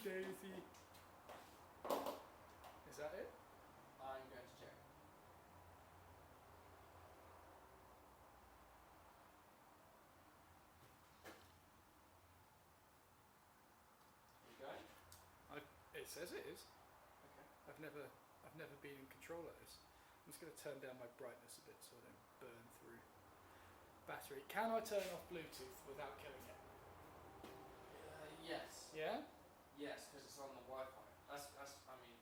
Daisy. Is that it? I'm going to check. You going? It says it is. Okay. I've never been in control of this. I'm just going to turn down my brightness a bit so I don't burn through battery. Can I turn off Bluetooth without killing it? Yes. Yeah? Yes, because it's on the Wi-Fi. I mean,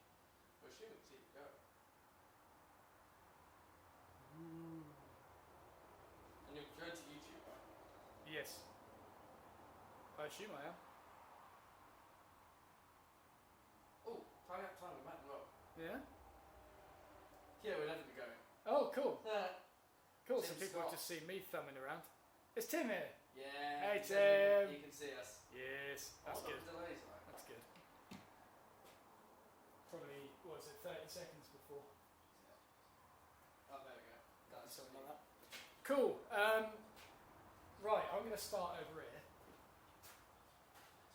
we're assuming it's even go. And you're going to YouTube, right? Yes. I assume I am. Oh, time with Matt and Rob. Yeah? Yeah, we'll never be going. Oh, cool. Cool, Tim some people have Scott. just seen me thumbing around. It's Tim here. Yeah. Hey, Tim. You can see us. Yes, that's What good. the delays like? That's good. Probably, what was it, 30 seconds before? Oh, there we go. That's Something like that. Cool. Right, I'm going to start over here.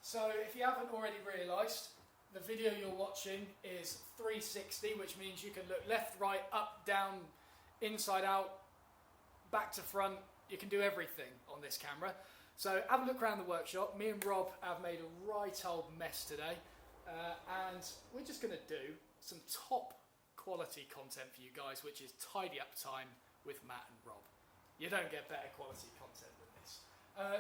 So, if you haven't already realised, the video you're watching is 360, which means you can look left, right, up, down, inside out, back to front. You can do everything on this camera. So have a look around the workshop. Me and Rob have made a right old mess today. And we're just going to do some top quality content for you guys, which is tidy up time with Matt and Rob. You don't get better quality content than this.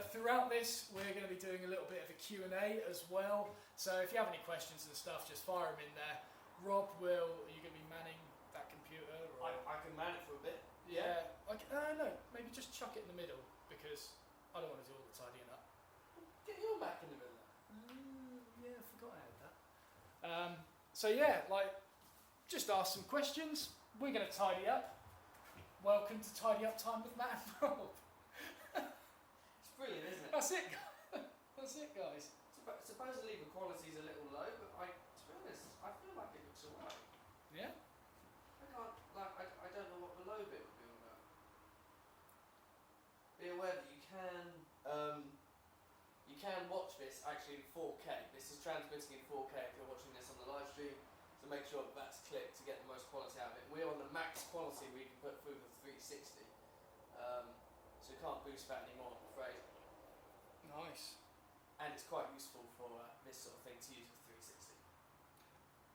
Throughout this, we're going to be doing a little bit of a Q&A as well. So if you have any questions and stuff, just fire them in there. Rob are you going to be manning that computer? Or? I can man it for a bit. Yeah. No, maybe just chuck it in the middle because I don't want to do all the tidying up. Get your Mac in the middle. Yeah, I forgot I had that. So yeah, just ask some questions. We're going to tidy up. Welcome to Tidy Up Time with Matt and Rob. It's brilliant, isn't it? That's it. That's it, guys. Supposedly the quality's a little low, but to be honest, I feel like it looks alright. Yeah. I don't know what the low bit would be all about. Be aware that you can watch this actually in 4K. This is transmitting in 4K if you're watching this on the live stream, so make sure that's clicked to get the most quality out of it. We're on the max quality we can put through the 360, so you can't boost that anymore, I'm afraid. Nice. And it's quite useful for this sort of thing to use with 360.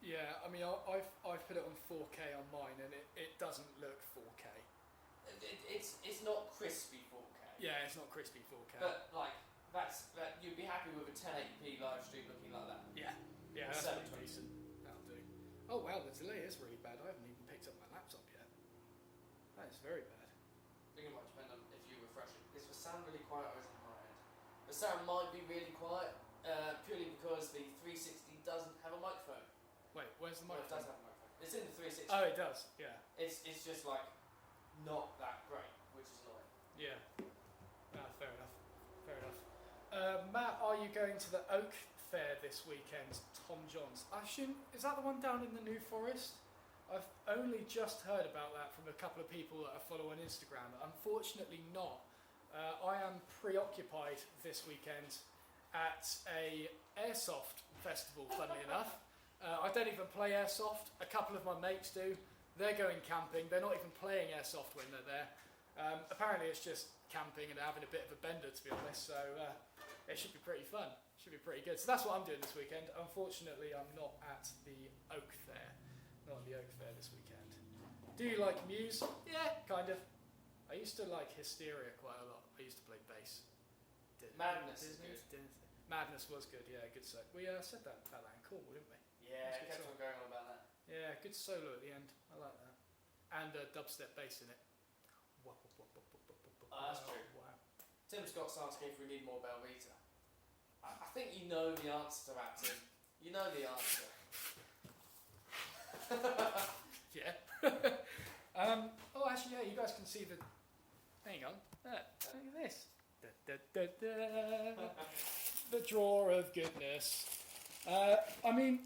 Yeah, I mean, I've put it on 4K on mine, and it doesn't look 4K. It's not crispy 4K. Yeah, it's not crispy 4K. But you'd be happy with a 1080p live stream looking like that. Yeah, that's pretty decent. That'll do. Oh wow, the delay is really bad. I haven't even picked up my laptop yet. That is very bad. I think it might depend on if you refresh it. Is the sound really quiet or is it my end? The sound might be really quiet purely because the 360 doesn't have a microphone. Wait, where's the Well, it microphone? does have a microphone. It's in the 360. Oh, it does. Yeah. It's just like not that great, which is annoying. Yeah. Fair enough. Fair enough. Matt, are you going to the Oak Fair this weekend? Tom Johns. I assume, is that the one down in the New Forest? I've only just heard about that from a couple of people that I follow on Instagram. Unfortunately not. I am preoccupied this weekend at a airsoft festival, funnily enough. I don't even play airsoft. A couple of my mates do. They're going camping. They're not even playing airsoft when they're there. Apparently it's just camping and having a bit of a bender, to be honest, so it should be pretty fun. Should be pretty good. So that's what I'm doing this weekend. Unfortunately, I'm not at the Oak Fair. Not at the Oak Fair this weekend. Do you like Muse? Yeah, kind of. I used to like Hysteria quite a lot. I used to play bass. Madness is good. Madness was good, yeah, good solo. We said that about that in Cornwall, didn't we? Yeah, That's it good kept song. on going on about that. Yeah, good solo at the end. I like that. And dubstep bass in it. That's true. Wow. Tim Scott's asking if we need more Belvita. I think you know the answer to that, Tim. You know the answer. Yeah. Actually, yeah, you guys can see the... Hang on. Look at this. The drawer of goodness. I mean,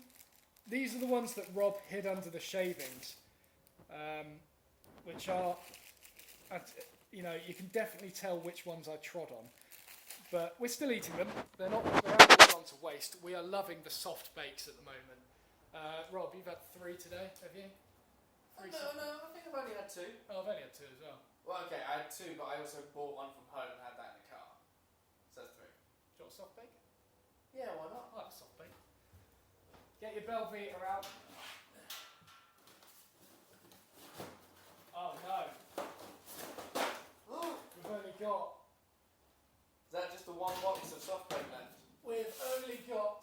these are the ones that Rob hid under the shavings, which are... you can definitely tell which ones I trod on. But we're still eating them. They haven't gone to waste. We are loving the soft bakes at the moment. Rob, you've had 3 today, have you? No, I think I've only had 2. Oh, I've only had 2 as well. Well, okay, I had 2, but I also bought one from home and had that in the car. So that's 3. Do you want a soft bake? Yeah, why not? I like a soft bake. Get your Belvita out. Oh no. We've only got Is that just the 1 box of soft bake left?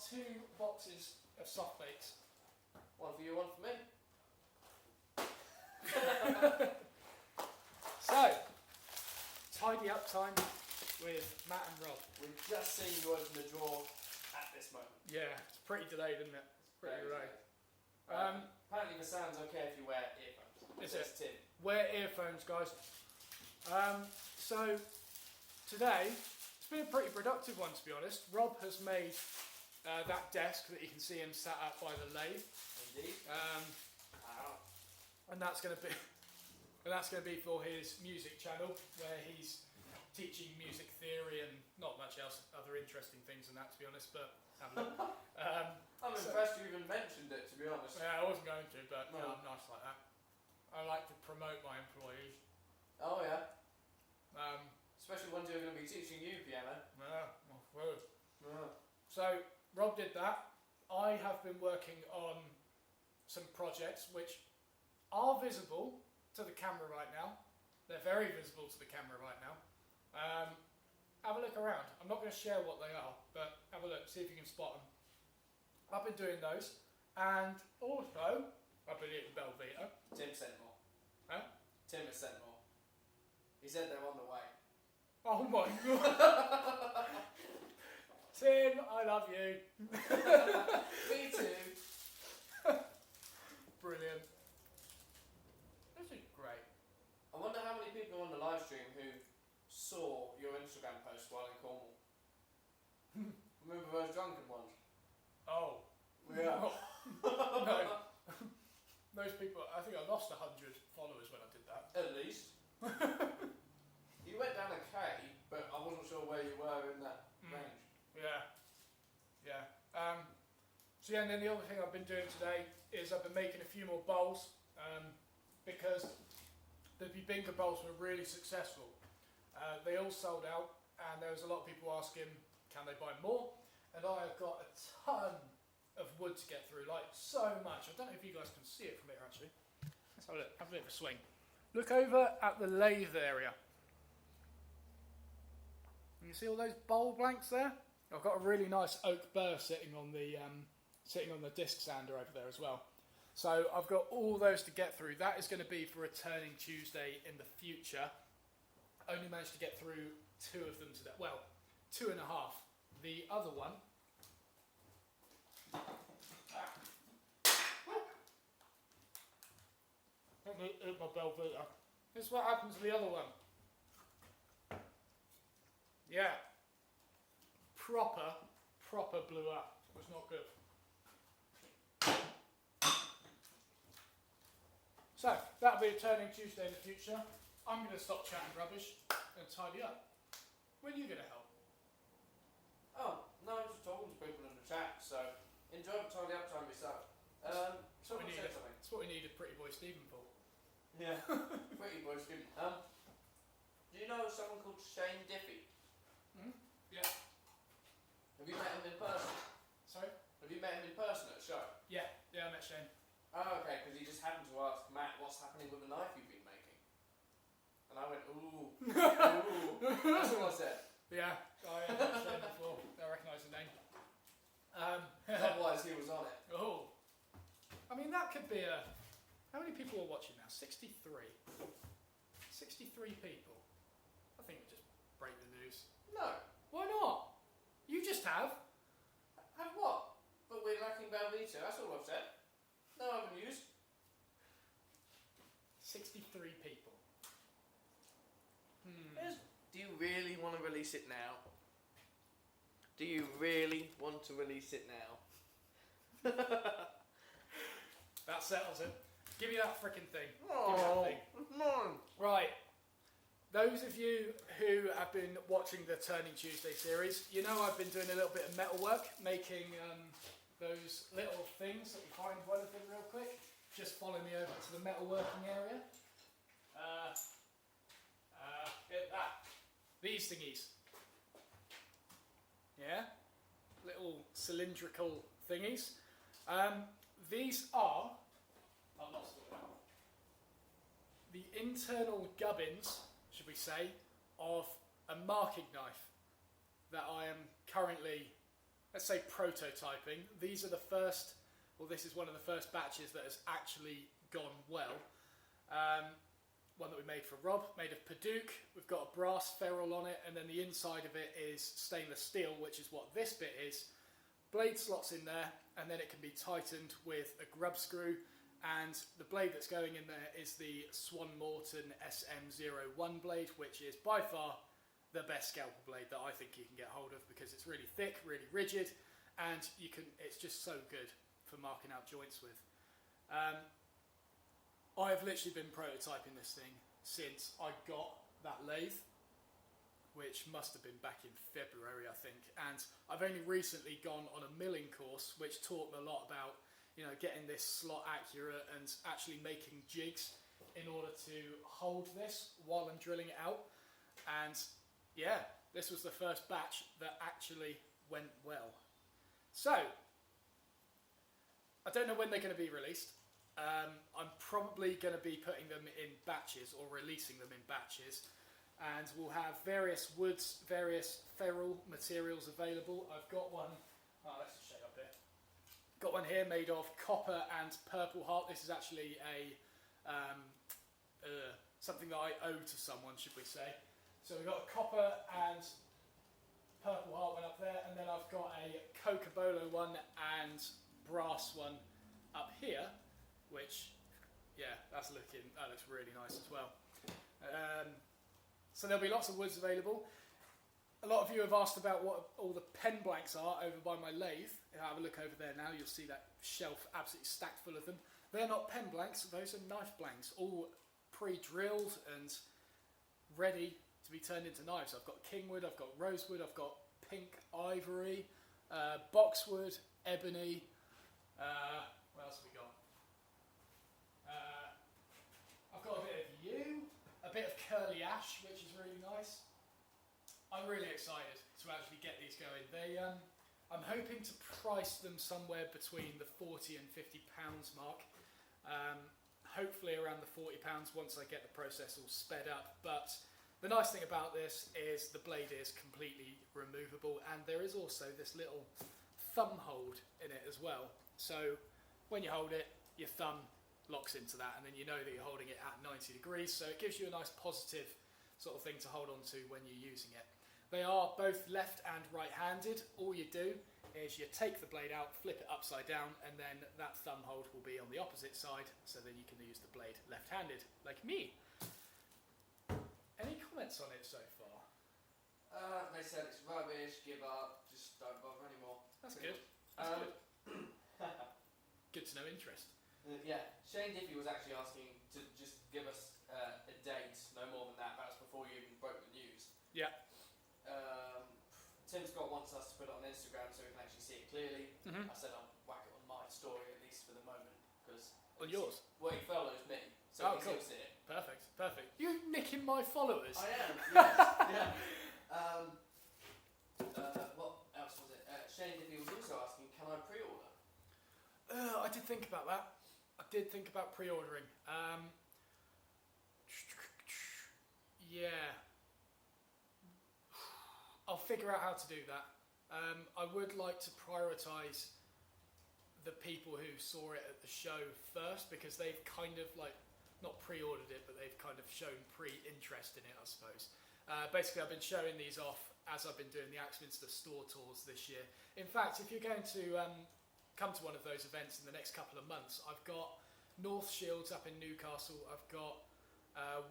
2 boxes of soft bakes. One for you, one for me. So, tidy up time with Matt and Rob. We've just seen you open the drawer at this moment. Yeah, it's pretty delayed, isn't it? It's pretty delayed. Apparently the sound's okay if you wear earphones. Is Says Tim. Wear earphones, guys. So, today, it's been a pretty productive one, to be honest. Rob has made that desk that you can see him sat at by the lathe. Indeed. Wow. And that's going to be for his music channel, where he's teaching music theory and not much else, other interesting things than that, to be honest. But have a look. I'm impressed you even mentioned it, to be honest. Yeah, I wasn't going to, but No. yeah, I'm nice like that. I like to promote my employees. Oh yeah. Um, Especially ones who are going to be teaching you piano. So Rob did that. I have been working on some projects which are visible to the camera right now. They're very visible to the camera right now. Have a look around. I'm not going to share what they are, but have a look, see if you can spot them. I've been doing those, and also I've been eating Belvita. Tim sent more. Huh? Tim has sent more. He said they're on the way. Oh my god! Tim, I love you. Me too. Brilliant. This is great. I wonder how many people on the live stream who saw your Instagram post while in Cornwall. Remember those drunken ones? Oh. Yeah. No. Those people, I think I lost 100 followers when I did that. At least. You went down a K, but I wasn't sure where you were in that range. Yeah. Yeah. So yeah, and then the other thing I've been doing today is I've been making a few more bowls because the Bibinka bowls were really successful. They all sold out, and there was a lot of people asking, can they buy more? And I have got a ton of wood to get through, like so much. I don't know if you guys can see it from here actually. Let's have a look, have a bit of a swing. Look over at the lathe area. You see all those bowl blanks there? I've got a really nice oak burr sitting on the disc sander over there as well. So I've got all those to get through. That is going to be for a turning Tuesday in the future. Only managed to get through 2 of them today. Well, 2.5. The other one. Let me eat my Belvita. This is what happened to the other one. Yeah. Proper blew up. It was not good. So, that'll be a turning Tuesday in the future. I'm going to stop chatting rubbish and tidy up. When are you going to help? Oh, no, I'm just talking to people in the chat, so enjoy the tidy up time yourself. Someone said something. That's what we need a pretty boy Stephen for. Yeah, pretty boy student. Do you know someone called Shane Diffie? Yeah. Have you met him in person? Sorry? Have you met him in person at a show? Yeah, I met Shane. Oh, okay, because he just happened to ask Matt, what's happening with the knife you've been making? And I went, ooh, ooh. That's all I said. Yeah, I met Shane before. I recognise the name. Otherwise, he was on it. Oh. I mean, that could be a... How many people are watching now? 63. 63 people. I think we just break the news. No. Why not? You just have. Have what? But we're lacking Belvita, that's all I've said. No other news. 63 people. Do you really want to release it now? Do you really want to release it now? That settles it. Give me that frickin' thing. Oh, Give me that thing. no. Right. those of you who have been watching the Turning Tuesday series, you know I've been doing a little bit of metalwork, making those little things. Let me find one of them real quick. Just follow me over to the metalworking area. Get that. These thingies. Yeah? Little cylindrical thingies. These are... I've lost it now. The internal gubbins, should we say, of a marking knife that I am currently, let's say, prototyping. These are the first, well, this is one of the first batches that has actually gone well. One that we made for Rob, made of Paduke. We've got a brass ferrule on it, and then the inside of it is stainless steel, which is what this bit is. Blade slots in there, and then it can be tightened with a grub screw. And the blade that's going in there is the Swan Morton SM01 blade, which is by far the best scalpel blade that I think you can get hold of, because it's really thick, really rigid, and it's just so good for marking out joints with. I've literally been prototyping this thing since I got that lathe, which must have been back in February, I think. And I've only recently gone on a milling course, which taught me a lot about, you know, getting this slot accurate and actually making jigs in order to hold this while I'm drilling it out. And yeah, this was the first batch that actually went well. So, I don't know when they're going to be released. I'm probably going to be putting them in batches or releasing them in batches. And we'll have various woods, various ferrule materials available. I've got one, let's just shake up here. Got one here made of copper and purple heart. This is actually something that I owe to someone, should we say. So we've got a copper and purple heart one up there, and then I've got a Cocobolo one and brass one up here, which, yeah, that looks really nice as well. So there'll be lots of woods available. A lot of you have asked about what all the pen blanks are over by my lathe. If I have a look over there now, you'll see that shelf absolutely stacked full of them. They're not pen blanks, those are knife blanks, all pre-drilled and ready to be turned into knives. I've got kingwood, I've got rosewood, I've got pink ivory, boxwood, ebony. What else have we got? I've got a bit of yew, a bit of curly ash, which is really nice. I'm really excited to actually get these going. I'm hoping to price them somewhere between the £40 and £50 mark. Hopefully around the £40 once I get the process all sped up. But the nice thing about this is the blade is completely removable, and there is also this little thumb hold in it as well. So when you hold it, your thumb locks into that, and then you know that you're holding it at 90 degrees. So it gives you a nice positive sort of thing to hold on to when you're using it. They are both left and right-handed. All you do is you take the blade out, flip it upside down, and then that thumb hold will be on the opposite side, so then you can use the blade left-handed, like me. Any comments on it so far? They said it's rubbish, give up, just don't bother anymore. That's good. That's good. Good to know interest. Yeah, Shane Diffie was actually asking to just give us a date, no more than that. That was before you even broke the news. Yeah. Tim Scott wants us to put it on Instagram so we can actually see it clearly. Mm-hmm. I said I'll whack it on my story at least for the moment, because On yours? Well, he follows me, so he can cool. still see it. Perfect, perfect. You nicking my followers? I am. Yes. Yeah. What else was it? Shane Diffie was also asking, can I pre-order? I did think about that. I did think about pre-ordering. Yeah. I'll figure out how to do that. I would like to prioritise the people who saw it at the show first, because they've kind of like, not pre-ordered it, but they've kind of shown pre-interest in it, I suppose. Basically, I've been showing these off as I've been doing the Axminster store tours this year. In fact, if you're going to come to one of those events in the next couple of months, I've got North Shields up in Newcastle, I've got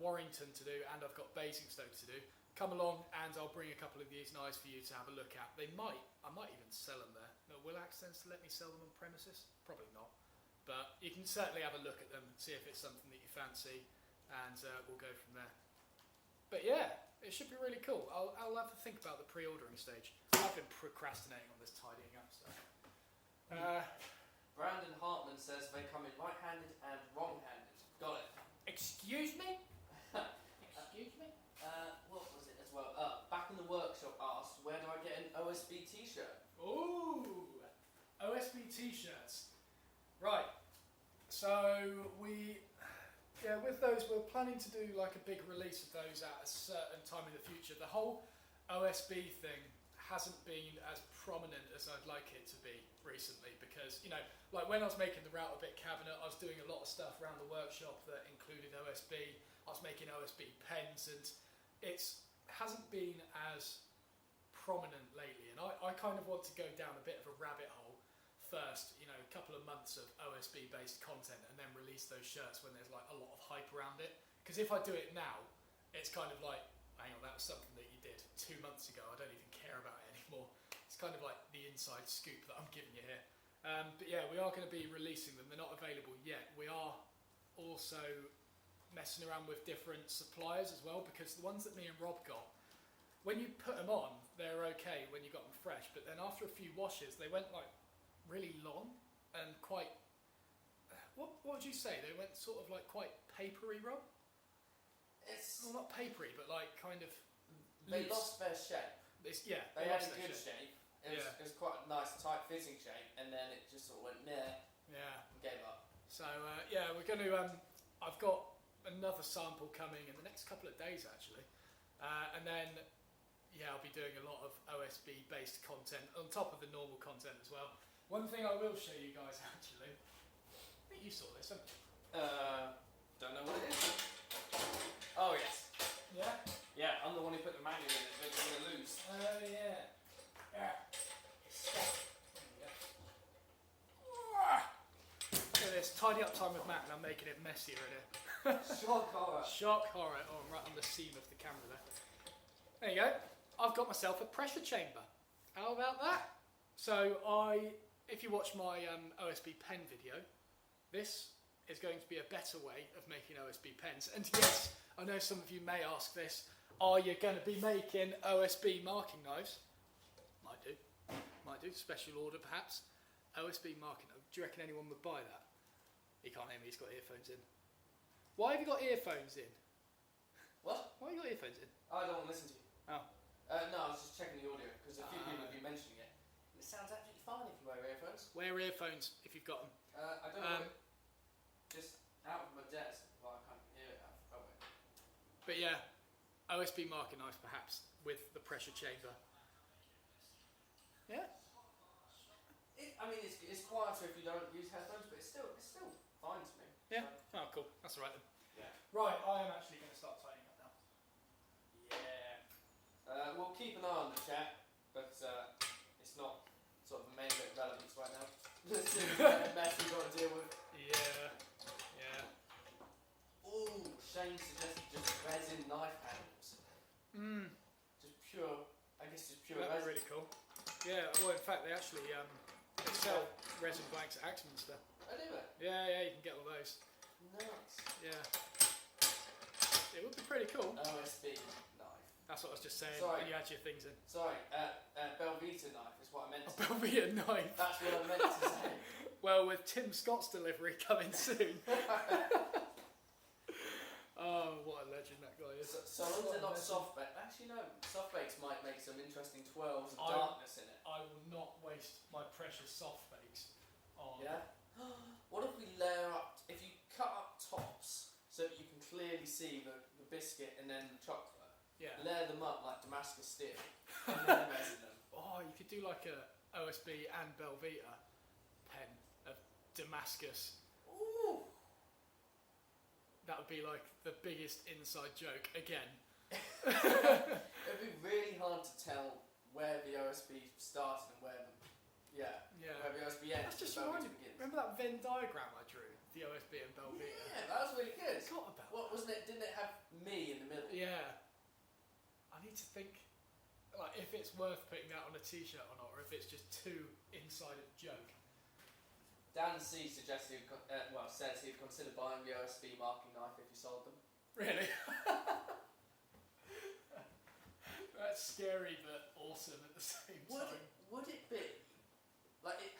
Warrington to do, and I've got Basingstoke to do. Come along and I'll bring a couple of these knives for you to have a look at. I might even sell them there. No, will Accents let me sell them on premises? Probably not. But you can certainly have a look at them, see if it's something that you fancy, and we'll go from there. But yeah, it should be really cool. I'll have to think about the pre-ordering stage. I've been procrastinating on this tidying up stuff. Brandon Hartman says they come in right-handed and wrong-handed. Got it. Excuse me? Excuse me? What was it as well? Back in the workshop asked, where do I get an OSB t-shirt? Ooh, OSB t-shirts. Right. So with those, we're planning to do like a big release of those at a certain time in the future. The whole OSB thing hasn't been as prominent as I'd like it to be recently because, you know, like when I was making the Router Bit cabinet, I was doing a lot of stuff around the workshop that included OSB. I was making OSB pens, and it hasn't been as prominent lately. And I kind of want to go down a bit of a rabbit hole first, you know, a couple of months of OSB based content, and then release those shirts when there's like a lot of hype around it. Because if I do it now, it's kind of like, hang on, that was something that you did 2 months ago. I don't even care about it anymore. It's kind of like the inside scoop that I'm giving you here. But yeah, we are going to be releasing them. They're not available yet. We are also messing around with different suppliers as well, because the ones that me and Rob got, when you put them on, they're okay when you got them fresh, but then after a few washes, they went like really long and quite, what would you say? They went sort of like quite papery, Rob? It's Well, not papery, but like kind of they loose. lost their shape. Yeah, They had lost a their good shape. shape. It was quite a nice, tight fitting shape, and then it just sort of went meh Yeah. and gave up. So yeah, we're going to. I've got another sample coming in the next couple of days actually, and then yeah, I'll be doing a lot of OSB based content on top of the normal content as well. One thing I will show you guys actually. I think you saw this, haven't you? Don't know what it is. Oh yes. Yeah. Yeah, I'm the one who put the manual in it, so it's going to lose. Oh yeah. Yeah. It's stuck. There we go. Look at this, tidy up time with Matt, and I'm making it messier in here. Shock horror. Shock horror. Oh, I'm right on the seam of the camera there. There you go. I've got myself a pressure chamber. How about that? So if you watch my OSB pen video, this is going to be a better way of making OSB pens. And yes, I know some of you may ask this, are you going to be making OSB marking knives? Might do. Might do. Special order perhaps. OSB marking knife. Do you reckon anyone would buy that? He can't hear me, he's got earphones in. Why have you got earphones in? What? Why have you got earphones in? I don't want to listen to you. Oh. No, I was just checking the audio because a few people have been mentioning it. And it sounds absolutely fine if you wear earphones. Wear earphones if you've got them. I don't know. Just out of my desk, but I can't hear it out of it. But yeah, OSB marking knife perhaps with the pressure chamber. Yeah. It's quieter if you don't use headphones, but it's still fine to me. Yeah. So. Oh, cool. That's all right then. Yeah. Right, I am actually going to start tidying up now. Yeah. We'll keep an eye on the chat, but it's not sort of the main bit of relevance right now. This is a mess we've got to deal with. Yeah. Yeah. Ooh, Shane suggested just resin knife handles. Just pure, I guess just pure That'd be resin. really cool. Yeah. Well, in fact, they actually they sell resin blanks at Axminster. I do it. Yeah. You can get all those. Nice. Yeah. It would be pretty cool. OSB knife. That's what I was just saying. Sorry. When you add your things in. Sorry, Belvita knife is what I meant A to say. Belvita knife. That's what I meant to say. Well, with Tim Scott's delivery coming soon. Oh, what a legend that guy is. So long as they're not soft bake. Actually, no. Soft bakes might make some interesting twirls of darkness in it. I will not waste my precious soft bakes on. Yeah. What if we layer up? If you cut up tops so that you can clearly see the biscuit and then the chocolate, Yeah. layer them up like Damascus steel, and then resin them. Oh, you could do like a OSB and Belvita pen of Damascus. Ooh. That would be like the biggest inside joke again. It'd be really hard to tell where the OSB started and where the where the OSB ends. That's just and reminded Belvita me. begins. Remember that Venn diagram I drew? The OSB and Belvita. Yeah, that was really good. I forgot about What wasn't it? Didn't it have me in the middle? Yeah. I need to think like if it's worth putting that on a t-shirt or not, or if it's just too inside of joke. Dan C suggested, says he'd consider buying the OSB marking knife if you sold them. Really? That's scary but awesome at the same time. Would it be like it?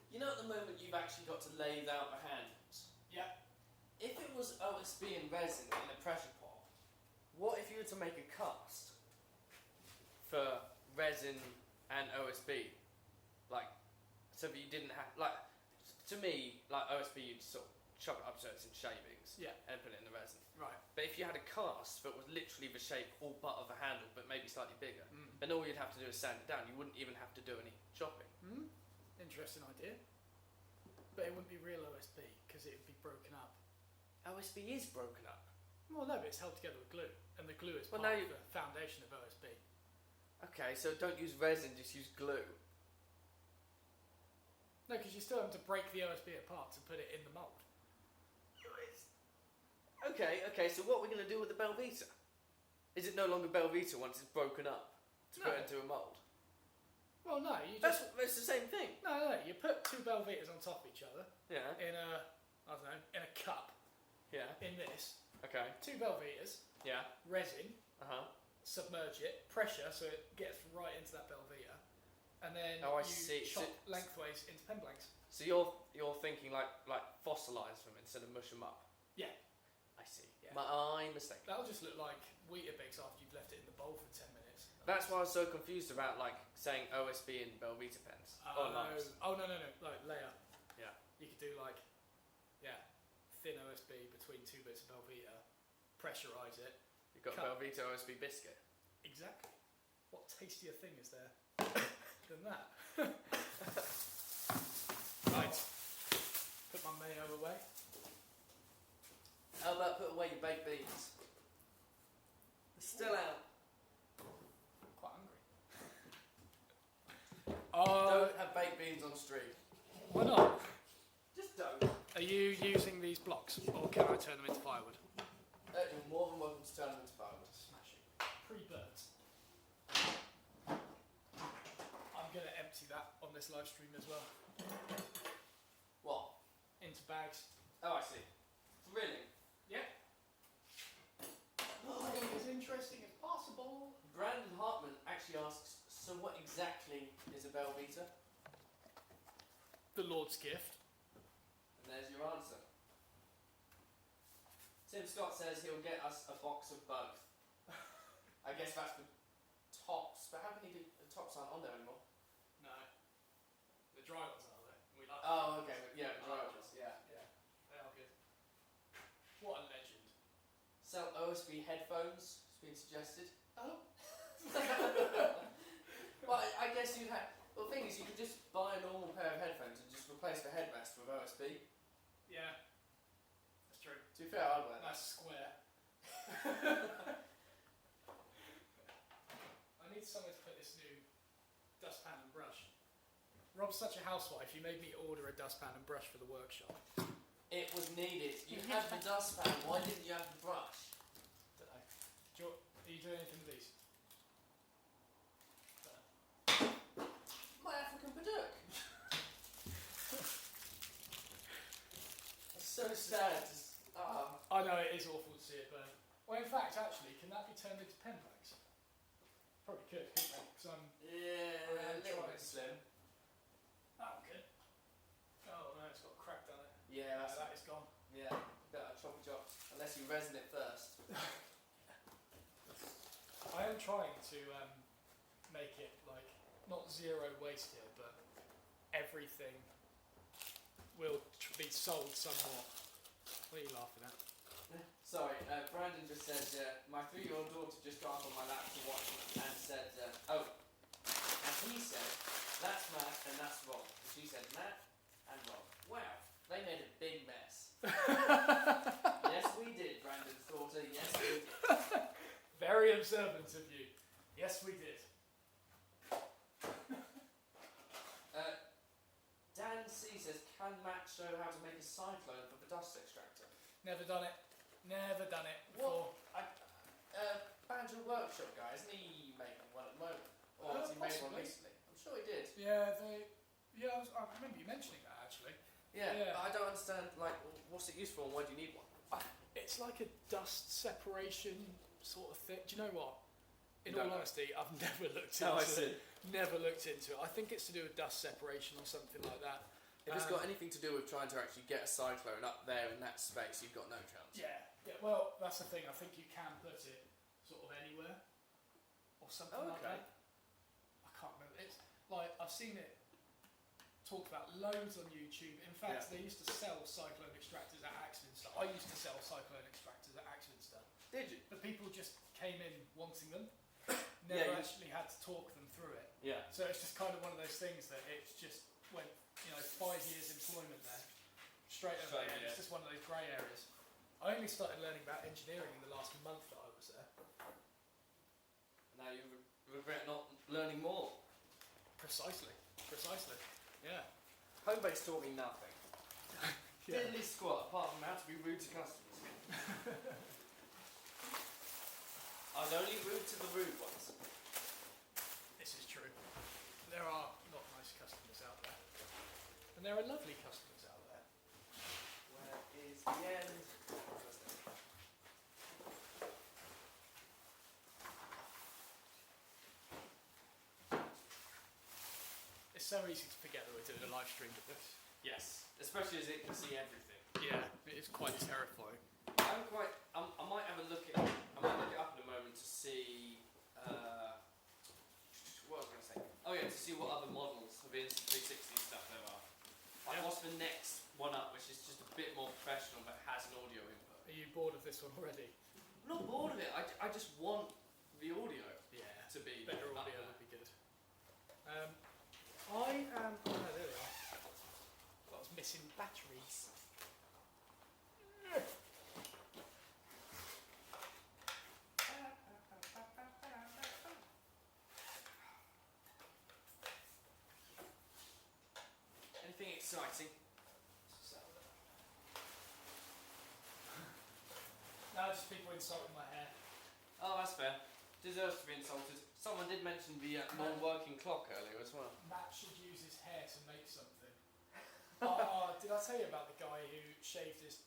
You know, at the moment you've actually got to lay out the handles. Yeah. If it was OSB and resin in a pressure pot, what if you were to make a cast for resin and OSB? Like, so that you didn't have, like, to me, like OSB, you'd sort of chop it up so it's in shavings. Yeah. And put it in the resin. Right. But if you had a cast that was literally the shape all but of a handle, but maybe slightly bigger, Mm. then all you'd have to do is sand it down. You wouldn't even have to do any chopping. Hmm. Interesting idea. But it wouldn't be real OSB because it would be broken up. OSB is broken up. Well, no, but it's held together with glue, and the glue is Well, part now of the foundation of OSB. Okay, so don't use resin, just use glue. No, because you still have to break the OSB apart to put it in the mould. Okay, so what are we going to do with the Belvita? Is it no longer Belvita once it's broken up to put No. into a mould? Well, no, you just It's the same thing. no. You put two Belvitas on top of each other Yeah, in a, I don't know, in a cup. yeah, In this, okay, two Belvitas, yeah, resin, uh-huh. submerge it, pressure so it gets right into that Belvita, and then Oh, I you see. chop So- lengthways into pen blanks. So you're thinking like fossilise them instead of mush them up? Yeah. I see. Yeah. My mistake. That'll just look like Weetabix after you've left it in the bowl for 10 minutes. That's why I was so confused about like saying OSB and Belvita pens. Oh, knives. no, like layer. Yeah. You could do like, thin OSB between two bits of Velveeta, pressurise it. You've got Cut. Belvita OSB biscuit. Exactly. What tastier thing is there than that? Right. Put my mayo away. How about put away your baked beans? They're still out. Quite hungry. Don't have baked beans on stream. Why not? Just don't. Are you using these blocks, or can I turn them into firewood? You're more than welcome to turn them into firewood. Smashing. Pre-burnt. I'm going to empty that on this live stream as well. What? Into bags. Oh, I see. Thrilling. Yeah. As interesting as possible. Brandon Hartman actually asks, so what exactly is a Belvita? The Lord's gift. And there's your answer. Tim Scott says he'll get us a box of both. I guess that's the tops, but how can he do the tops aren't on there anymore? No. The dry ones are there. We like Oh, okay, but yeah, dry ones, yeah. They are good. What a legend. Sell OSB headphones, it's been suggested. Oh. Well, I guess you have. Well, the thing is, you could just buy a normal pair of headphones and just replace the headrest with OSB. Yeah. That's true. To be fair, I'd wear that. Nice square. I need somewhere to put this new dustpan and brush. Rob's such a housewife, he made me order a dustpan and brush for the workshop. It was needed. You had the dustpan, why didn't you have the brush? Don't know. Are you doing anything with these? My African Paduk. It's so sad. I know it is awful to see it burn. Well, in fact, actually, can that be turned into pen bags? Probably could, couldn't it? Because Yeah, a little bit slim. Oh, good. Oh no, it's got a crack down it. Yeah, that's That is gone. yeah. Better choppy chop. Unless you resin it first. I am trying to make it like not zero waste here, but everything will be sold somewhat. What are you laughing at? Sorry, Brandon just said my 3-year-old daughter just got up on my lap to watch and said, and he said, that's Matt and that's Rob. And she said, Matt and Rob. Wow, they made a big mess. Yes, we did, Brandon's daughter. Yes, we did. Very observant of you. Yes, we did. Dan C says, can Matt show how to make a cyclone for the dust extractor? Never done it. Never done it before. Banjo Workshop guy, isn't he making one at the moment? Or has he made one Possibly. recently? I'm sure he did. Yeah, I remember you mentioning that actually. Yeah, Yeah. but I don't understand, like, what's it used for and why do you need one? It's like a dust separation sort of thing. Do you know what? In You all don't know? honesty, I've never looked Oh, I into it. see. Never looked into it. I think it's to do with dust separation or something like that. If it's got anything to do with trying to actually get a cyclone up there in that space, you've got no chance. Yeah. Well, that's the thing. I think you can put it sort of anywhere or something like Okay. that. I can't remember. It's like I've seen it talked about loads on YouTube. In fact, they used to sell cyclone extractors at Axminster. I used to sell cyclone extractors at Axminster. Did you? But people just came in wanting them. Yeah, Never you- actually had to talk them through it. Yeah. So it's just kind of one of those things that it's just went, 5 years employment there, straight over Straight, there. yeah. It's just one of those grey areas. I only started learning about engineering in the last month that I was there. Now you regret not learning more. Precisely. Yeah. Homebase taught me nothing. Yeah. Diddly squat, apart from how to be rude to customers. I was only rude to the rude ones. This is true. There are not nice customers out there. And there are lovely customers out there. Where is the end? It's so easy to forget that we're doing a live stream of this. Yes, especially as it can see everything. Yeah, it is quite terrifying. I might have a look at. I might look it up in a moment to see. What was I going to say? Oh yeah, to see what other models of Insta360 stuff there are. Like, Yeah. what's the next one up, which is just a bit more professional but has an audio input. Are you bored of this one already? I'm not bored of it. I just want the audio Yeah. to be Better up audio there. would be good. I am. Oh no, there we are. I was missing batteries. Anything exciting? No, just people insulting my hair. Oh, that's fair. Deserves to be insulted. Someone did mention the non-working clock earlier as well. Matt should use his hair to make something. Did I tell you about the guy who shaved his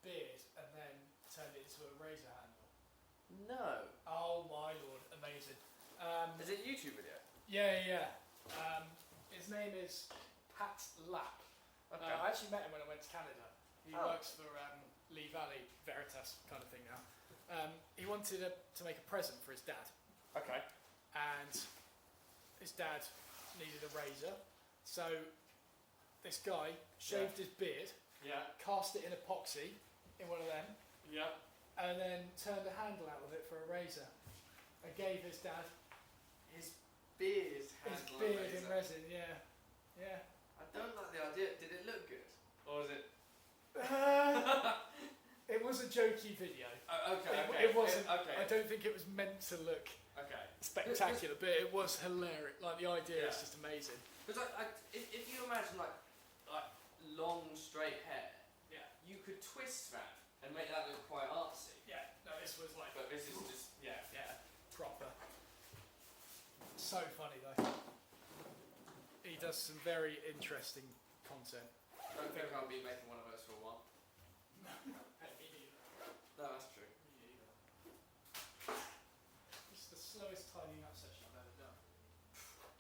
beard and then turned it into a razor handle? No. Oh my lord, amazing. Is it a YouTube video? Yeah. His name is Pat Lapp. Okay. I actually met him when I went to Canada. He Oh. works for Lee Valley, Veritas kind of thing now. He wanted to make a present for his dad, Okay. and his dad needed a razor. So this guy shaved his beard, Yeah. cast it in epoxy in one of them, Yeah. and then turned a handle out of it for a razor. And gave his dad His beard his handle beard razor. in resin. Yeah. I don't like the idea. Did it look good? Or was it? It was a jokey video. Okay. It wasn't. Okay. I don't think it was meant to look Okay. spectacular, but it was hilarious. Like the idea is Yeah. just amazing. Because if you imagine like long straight hair, Yeah. you could twist that and make that look quite artsy. Yeah. No, this was like But this is just yeah, proper. So funny though. He does some very interesting content. I don't think I'll be making one of those for a while. No, that's true. It's the slowest tidying up session I've ever done.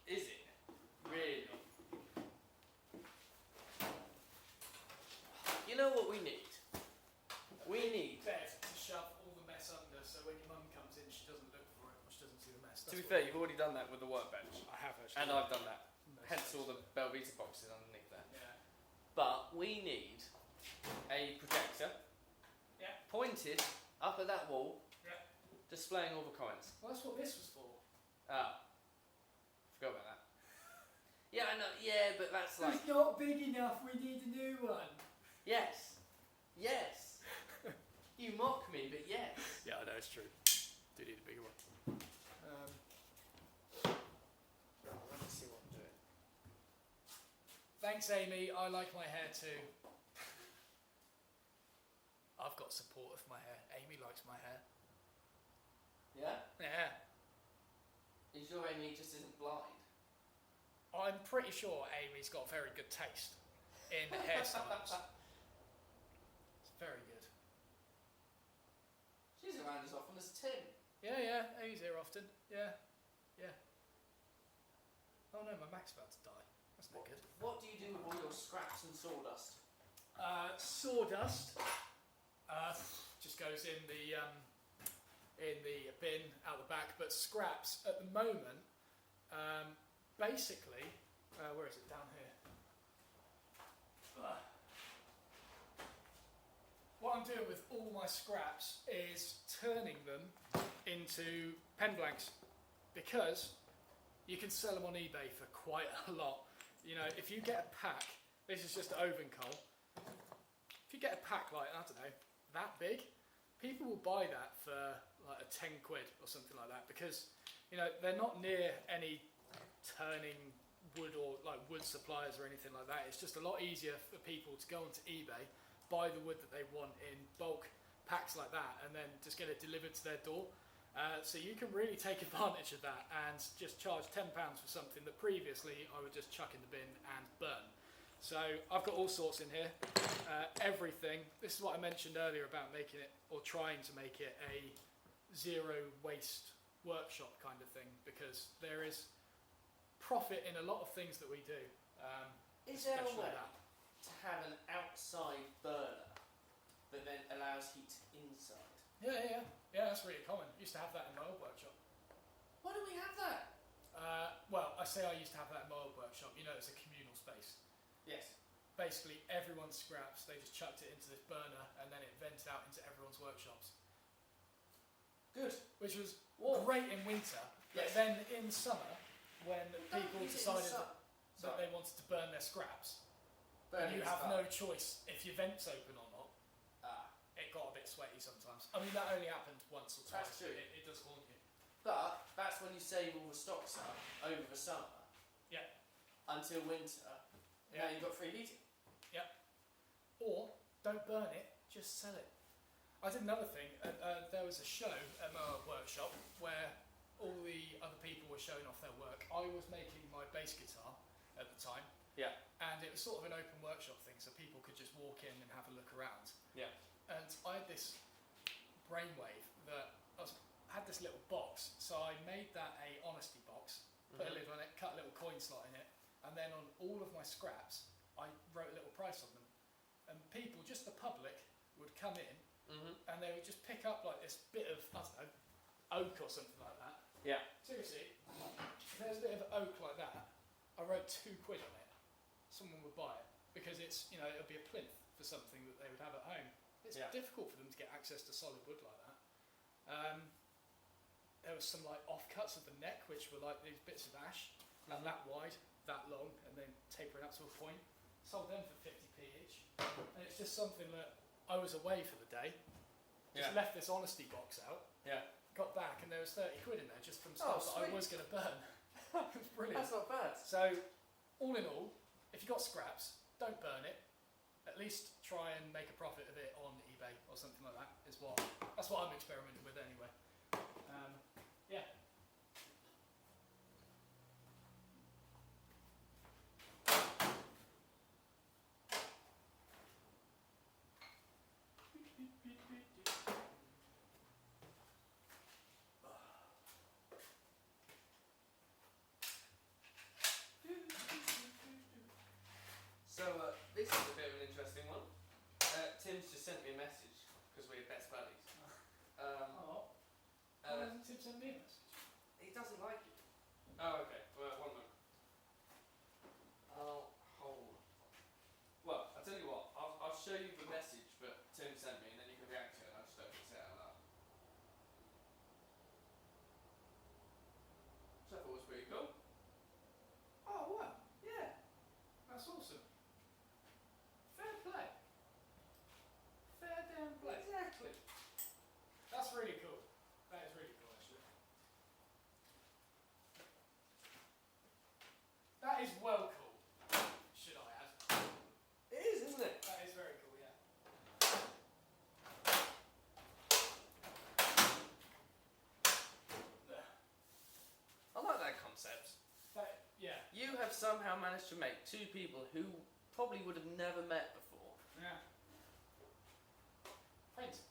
Is it? Really? You know what we need? We need. Bed to shove all the mess under, so when your mum comes in, she doesn't look for it, or she doesn't see the mess. To be fair, you've already done that with the workbench. I have actually. And I've done that. Most Hence days. all the Belvita boxes underneath there. Yeah. But we need a projector Yeah. pointed up at that wall, Yeah. displaying all the coins. Well, that's what this was for. Ah, forgot about that. Yeah, I know. Yeah, but that's like It's not big enough. We need a new one. yes, yes. You mock me, but yes. Yeah, I know it's true. Do need a bigger one. Let me see what I'm doing. Thanks, Amy. I like my hair too. I've got support of my hair. Amy likes my hair. Yeah. Yeah. Are you sure Amy just isn't blind? I'm pretty sure Amy's got very good taste in hairstyles. It's very good. around as often as Tim. Yeah, he's here often. Yeah. Oh no, my Mac's about to die. That's not good. What do you do with all your scraps and sawdust? Sawdust just goes in the bin out the back, but scraps at the moment, basically, where is it? Down here. What I'm doing with all my scraps is turning them into pen blanks, because you can sell them on eBay for quite a lot. You know, if you get a pack, this is just oven coal. If you get a pack like, I don't know, that big, people will buy that for like a 10 quid or something like that, because, you know, they're not near any turning wood or like wood suppliers or anything like that. It's just a lot easier for people to go onto eBay, buy the wood that they want in bulk packs like that, and then just get it delivered to their door. So you can really take advantage of that and just charge £10 for something that previously I would just chuck in the bin and burn. So I've got all sorts in here, everything. This is what I mentioned earlier about making it, or trying to make it, a zero waste workshop kind of thing, because there is profit in a lot of things that we do. Is there a especially way that. to have an outside burner that then allows heat inside? Yeah, that's really common. Used to have that in my old workshop. Why do we have that? Well, I say I used to have that in my old workshop. You know, it's a communal space. Yes. Basically, everyone's scraps, they just chucked it into this burner, and then it vented out into everyone's workshops. Good. Which was Warm. great in winter, but Yes. then in summer, when Don't people use it in the decided sun. that they wanted to burn their scraps, Burning you is have fun. no choice if your vent's open or not. It got a bit sweaty sometimes. I mean, that only happened once or twice. That's true. It does haunt you. But that's when you save all the stocks up over the summer. Yeah. Until winter. Yeah. Now you've got free heating. Or, don't burn it, just sell it. I did another thing. There was a show at my workshop where all the other people were showing off their work. I was making my bass guitar at the time. Yeah. And it was sort of an open workshop thing, so people could just walk in and have a look around. Yeah. And I had this brainwave that had this little box, so I made that a honesty box, put a lid on it, cut a little coin slot in it, and then on all of my scraps, I wrote a little price on them. And people, just the public, would come in and they would just pick up like this bit of, I don't know, oak or something like that. Yeah. Seriously, if there's a bit of oak like that, I wrote 2 quid on it. Someone would buy it because it's, you know, it would be a plinth for something that they would have at home. It's difficult for them to get access to solid wood like that. There was some like offcuts of the neck, which were like these bits of ash, and that wide, that long, and then tapering up to a point. Sold them for 50p each, and it's just something that I was away for the day. Just left this honesty box out. Yeah. Got back, and there was 30 quid in there just from stuff that I sweet. was going to burn. It was brilliant. That's not bad. So, all in all, if you've got scraps, don't burn it. At least try and make a profit of it on eBay or something like that. That's what I'm experimenting with anyway. Yeah. So this is a bit of an interesting one. Tim's just sent me a message because we're best buddies. Why doesn't Tim send me a message? He doesn't like you. Oh, okay. Well, one moment. I'll hold. Well, I'll tell you what. I'll show you the message that Tim sent me, and then you can react to it. I just don't want to say it out loud. Which I thought was pretty cool. Oh, wow. Yeah. That's awesome. Fair play. Fair damn play. Exactly. That's really cool. That is really cool, actually. That is well cool, should I add. It is, isn't it? That is very cool, yeah. I like that concept. Yeah. You have somehow managed to make 2 people who probably would have never met before. Yeah. Friends.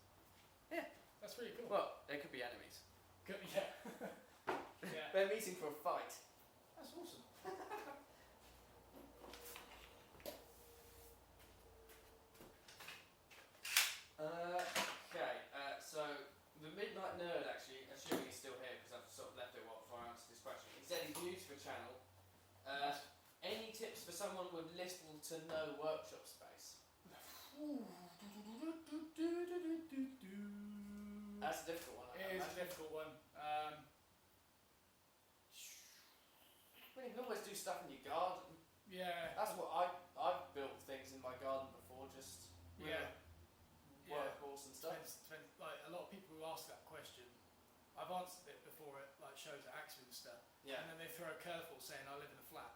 Yeah. That's That's really cool. Well, they could be enemies. Good, yeah. Yeah. They're meeting for a fight. That's awesome. Okay, so the Midnight Nerd actually, assuming he's still here because I've sort of left it a while before I answered this question, he said he's new to the channel. Any tips for someone with little to no workshop space? That's a difficult one. It is a difficult one. Well, you can always do stuff in your garden. Yeah. That's what I've built things in my garden before, just Yeah. workhorse and stuff. Depends, like a lot of people who ask that question, I've answered it before at like shows at Axminster, Yeah. and then they throw a curveball saying I live in a flat.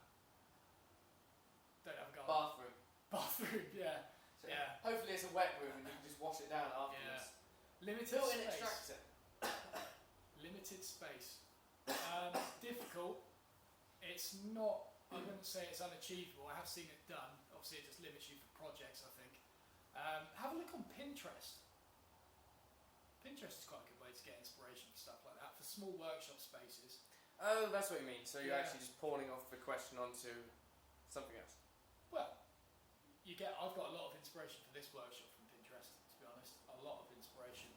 Don't have a garden. Bathroom. Bathroom, yeah. So Yeah. Hopefully it's a wet room and you can just wash it down afterwards. Limited Built-in space. extractor. Limited space. Difficult. It's not. I wouldn't say it's unachievable. I have seen it done. Obviously, it just limits you for projects. I think. Have a look on Pinterest. Pinterest is quite a good way to get inspiration for stuff like that for small workshop spaces. Oh, that's what you mean. So you're Yeah. actually just pawning off the question onto something else. Well, I've got a lot of inspiration for this workshop from Pinterest. To be honest, a lot of inspiration.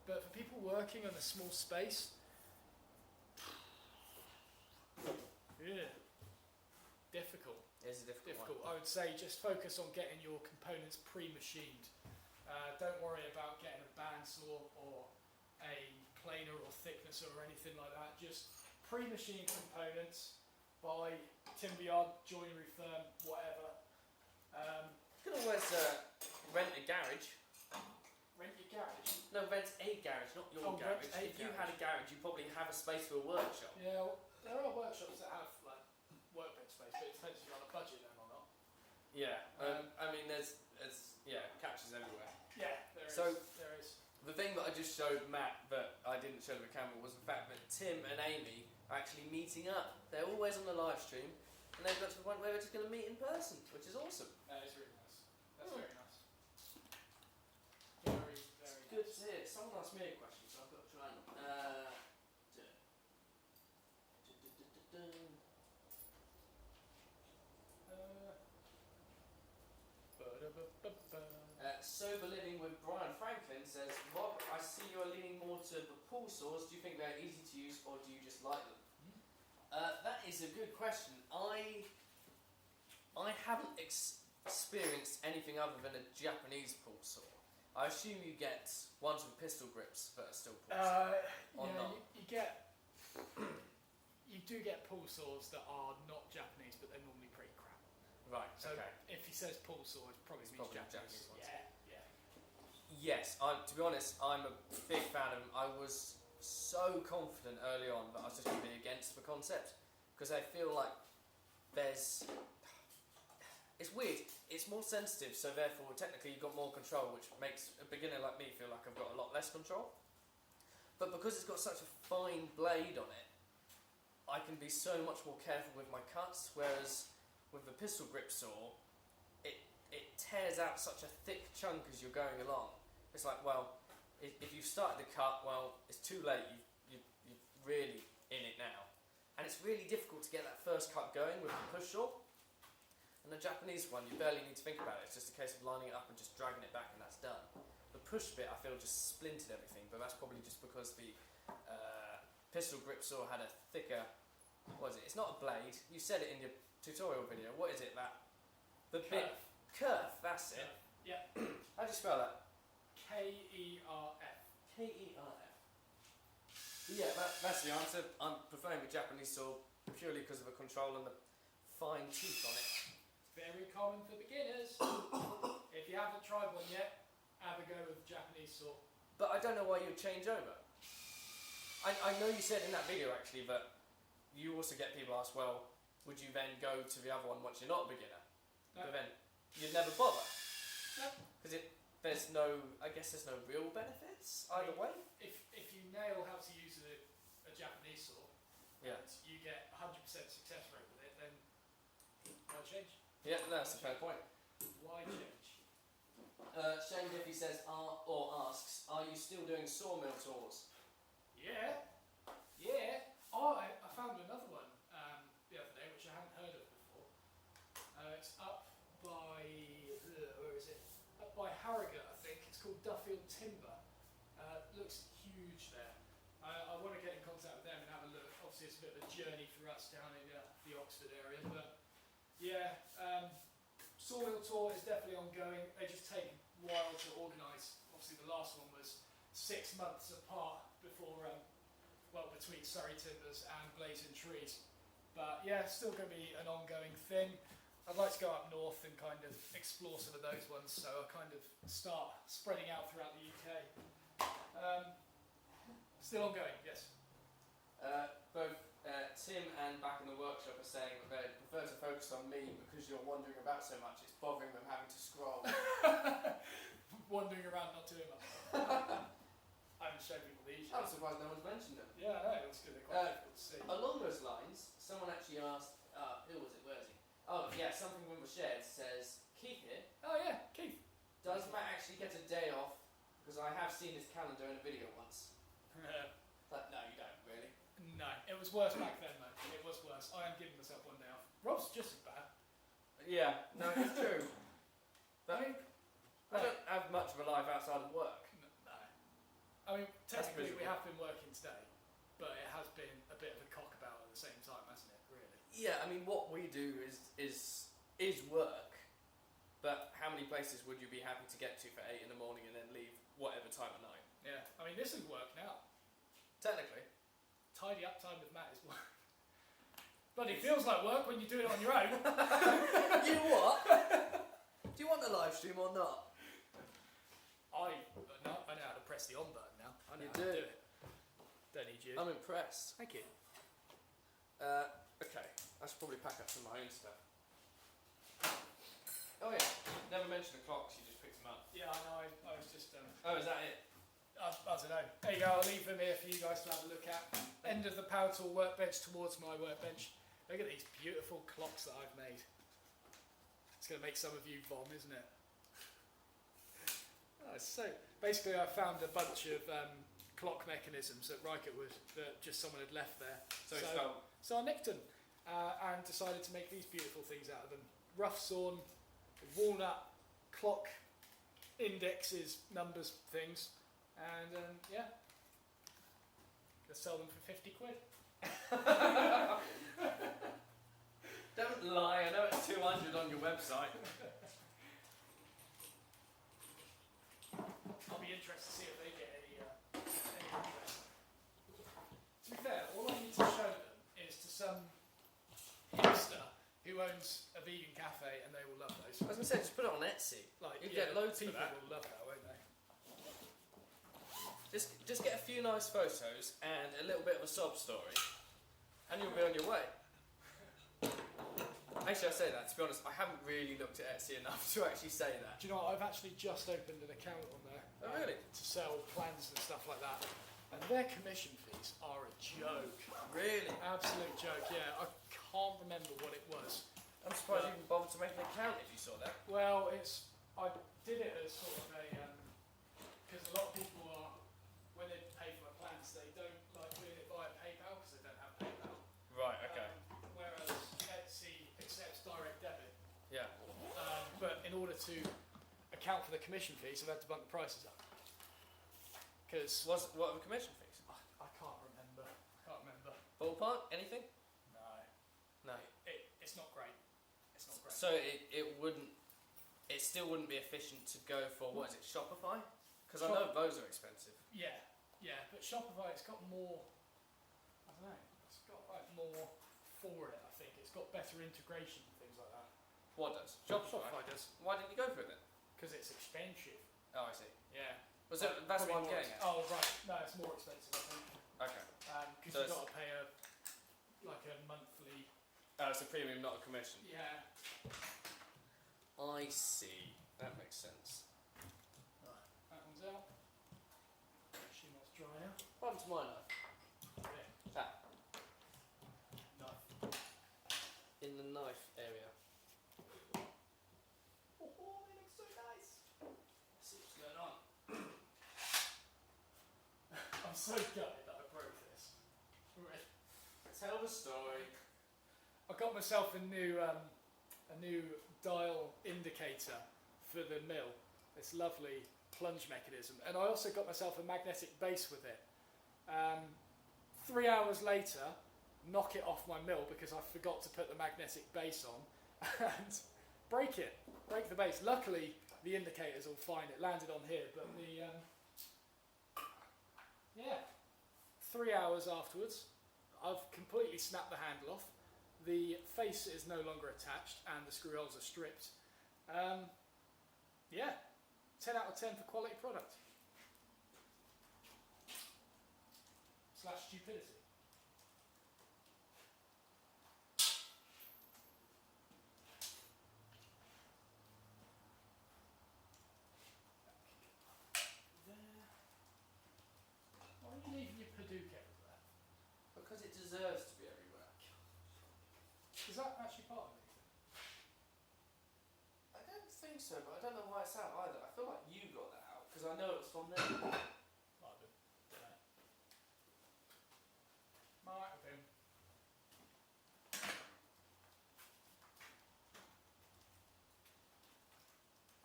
But for people working on a small space, yeah, difficult. It's a Difficult. I would say just focus on getting your components pre-machined. Don't worry about getting a bandsaw or a planer or thicknesser or anything like that. Just pre-machined components by timber yard, joinery firm, whatever. You can always rent a garage. Rent your garage. No, rent a garage, not your Oh, rent garage. a If you garage. had a garage, you probably have a space for a workshop. Yeah, well, there are workshops that have like workbench space, but it depends if you're on a budget then or not. Yeah. I mean, there's catches everywhere. Yeah, there is. So- There is. The thing that I just showed Matt that I didn't show the camera was the fact that Tim and Amy are actually meeting up. They're always on the live stream, and they've got to the point where they're just going to meet in person, which is awesome. That is really nice. That's Oh. very nice. Very, very Good nice. to hear. Someone asked me a question, so I've got to try and do it. Ba-da-ba-ba-ba. Sober Living with Brian Franklin says, Rob, I see you're leaning more to the pool saws. Do you think they're easy to use, or do you just like them? That is a good question. I haven't experienced anything other than a Japanese pool saw. I assume you get ones with pistol grips that are still pool saws. Or Yeah, not. you do get pull saws that are not Japanese, but they're normally pretty crap. Right. So Okay. if he says pull saw, it probably means probably Japanese. Japanese ones. Yeah. Yes. To be honest, I'm a big fan of them. I was so confident early on that I was just going to be against the concept because I feel like there's. It's weird. It's more sensitive, so therefore, technically, you've got more control, which makes a beginner like me feel like I've got a lot less control. But because it's got such a fine blade on it, I can be so much more careful with my cuts. Whereas with the pistol grip saw, it tears out such a thick chunk as you're going along. It's like, well, if you've started the cut, well, it's too late. You're really in it now, and it's really difficult to get that first cut going with the push saw. And the Japanese one, you barely need to think about it. It's just a case of lining it up and just dragging it back, and that's done. The push bit, I feel, just splintered everything, but that's probably just because the pistol grip saw had a thicker. What is it? It's not a blade. You said it in your tutorial video. What is it? The bit kerf. That's it. Yeah. How do you spell that? Kerf. Kerf. Yeah, that's the answer. I'm preferring the Japanese saw purely because of the control and the fine teeth on it. Very common for beginners. If you haven't tried one yet, have a go with Japanese saw. But I don't know why you'd change over. I know you said in that video actually that you also get people ask, well, would you then go to the other one once you're not a beginner? No. But then you'd never bother. No. Because there's no real benefits either way. If you nail how to use a Japanese saw, Yeah. and you get 100% success rate with it, then why change? Yeah, no, that's a fair point. Why change? Shane Diffie says, asks, are you still doing sawmill tours? Yeah. Oh, I found another one the other day, which I hadn't heard of before. It's up by, where is it? Up by Harrogate, I think. It's called Duffield Timber. Looks huge there. I want to get in contact with them and have a look. Obviously, it's a bit of a journey for us down in the Oxford area, but yeah, sawmill tour is definitely ongoing. They just take a while to organise. Obviously, the last one was 6 months apart before, between Surrey Timbers and Blazing Trees. But yeah, it's still going to be an ongoing thing. I'd like to go up north and kind of explore some of those ones, so I'll kind of start spreading out throughout the UK. Still ongoing, yes. Both Tim and Back in the Workshop are saying that they prefer to focus on me because you're wandering about so much, it's bothering them having to scroll. Wandering around not doing much. I haven't shown people these I'm yet. surprised no one's mentioned them. Yeah, I know, it's good. They're quite difficult to see. Along those lines, someone actually asked, who was it, where is he? Oh yeah, something when we're shared says, Keith here, Oh yeah, Keith. does Matt actually get a day off? Because I have seen his calendar in a video once. But no, you don't, really. No, it was worse back then though. It was worse. I am giving myself one day off. Rob's just as bad. Yeah, no, it's true. I mean, I don't have much of a life outside of work. no. I mean, technically we miserable. have been working today, but it has been a bit of a cock about at the same time, hasn't it? Really. Yeah, I mean, what we do is work. But how many places would you be happy to get to for 8 in the morning and then leave whatever time at night? Yeah. I mean, this is work now. Technically. Tidy up time with Matt is work. But it feels like work when you do it on your own. You what? Do you want the live stream or not? I know how to press the on button now. I know You how do. to do it. Don't need you. I'm impressed. Thank you. Okay, I should probably pack up some of my own stuff. Oh yeah, never mentioned the clocks, you just picked them up. Yeah, I know. I was just. Oh, is that it? I don't know. There you go. I'll leave them here for you guys to have a look at. End of the Power Tool workbench towards my workbench. Look at these beautiful clocks that I've made. It's going to make some of you vom, isn't it? So basically, I found a bunch of clock mechanisms at Rykerwood that just someone had left there. So I nicked them and decided to make these beautiful things out of them. Rough sawn, walnut clock indexes, numbers, things. And yeah, gonna sell them for 50 quid. Don't lie, I know it's 200 on your website. I'll be interested to see if they get any interest. To be fair, all I need to show them is to some hipster who owns a vegan cafe, and they will love those. I was going to say, just put it on Etsy. Like, You get loads for people that. will love that, won't they? Just get a few nice photos and a little bit of a sob story, and you'll be on your way. Actually, I say that, to be honest, I haven't really looked at Etsy enough to actually say that. Do you know what? I've actually just opened an account on there. Oh, really? To sell plans and stuff like that. And their commission fees are a joke. Really? Absolute joke, yeah. I can't remember what it was. I'm surprised you even bothered to make an account if you saw that. Well, I did it as sort of a, because a lot of people are, when they pay for plans, they don't like doing it via PayPal because they don't have PayPal. Right, Whereas Etsy accepts direct debit. Yeah. But in order to account for the commission fees, I've had to bump the prices up. Because What are the commission fees? I can't remember. Ballpark? Anything? No, No. it's not great. It's not great. So it still wouldn't be efficient to go for, what is it, Shopify? Because I know those are expensive. Yeah, but Shopify, it's got more, I don't know, it's got like more for it, I think. It's got better integration and things like that. What does? Shopify does. Why didn't you go for it then? Because it's expensive. Oh, I see. Yeah. That's what I'm getting at. Oh, right. No, it's more expensive, I think. Okay. Because So you've got to pay a monthly. Oh, it's a premium, not a commission. Yeah. I see. That makes sense. That one's out. She must dry out. What happened to my knife? Yeah. That. No. In the knife area. Oh, they look so nice. I'm so gutted that I broke this. Tell the story. I got myself a new dial indicator for the mill. This lovely plunge mechanism, and I also got myself a magnetic base with it. 3 hours later, knock it off my mill because I forgot to put the magnetic base on, and break the base. Luckily, the indicator's all fine. It landed on here, but 3 hours afterwards, I've completely snapped the handle off. The face is no longer attached, and the screw holes are stripped. 10 out of 10 for quality product. / stupidity. There. Why are you leaving your Purdue cable there? Because it deserves to be everywhere. Is that actually part of anything? I don't think so, but I don't know why it's out either. I feel like you got that out because I know it was from there. Might have been. Dunno. Might have been.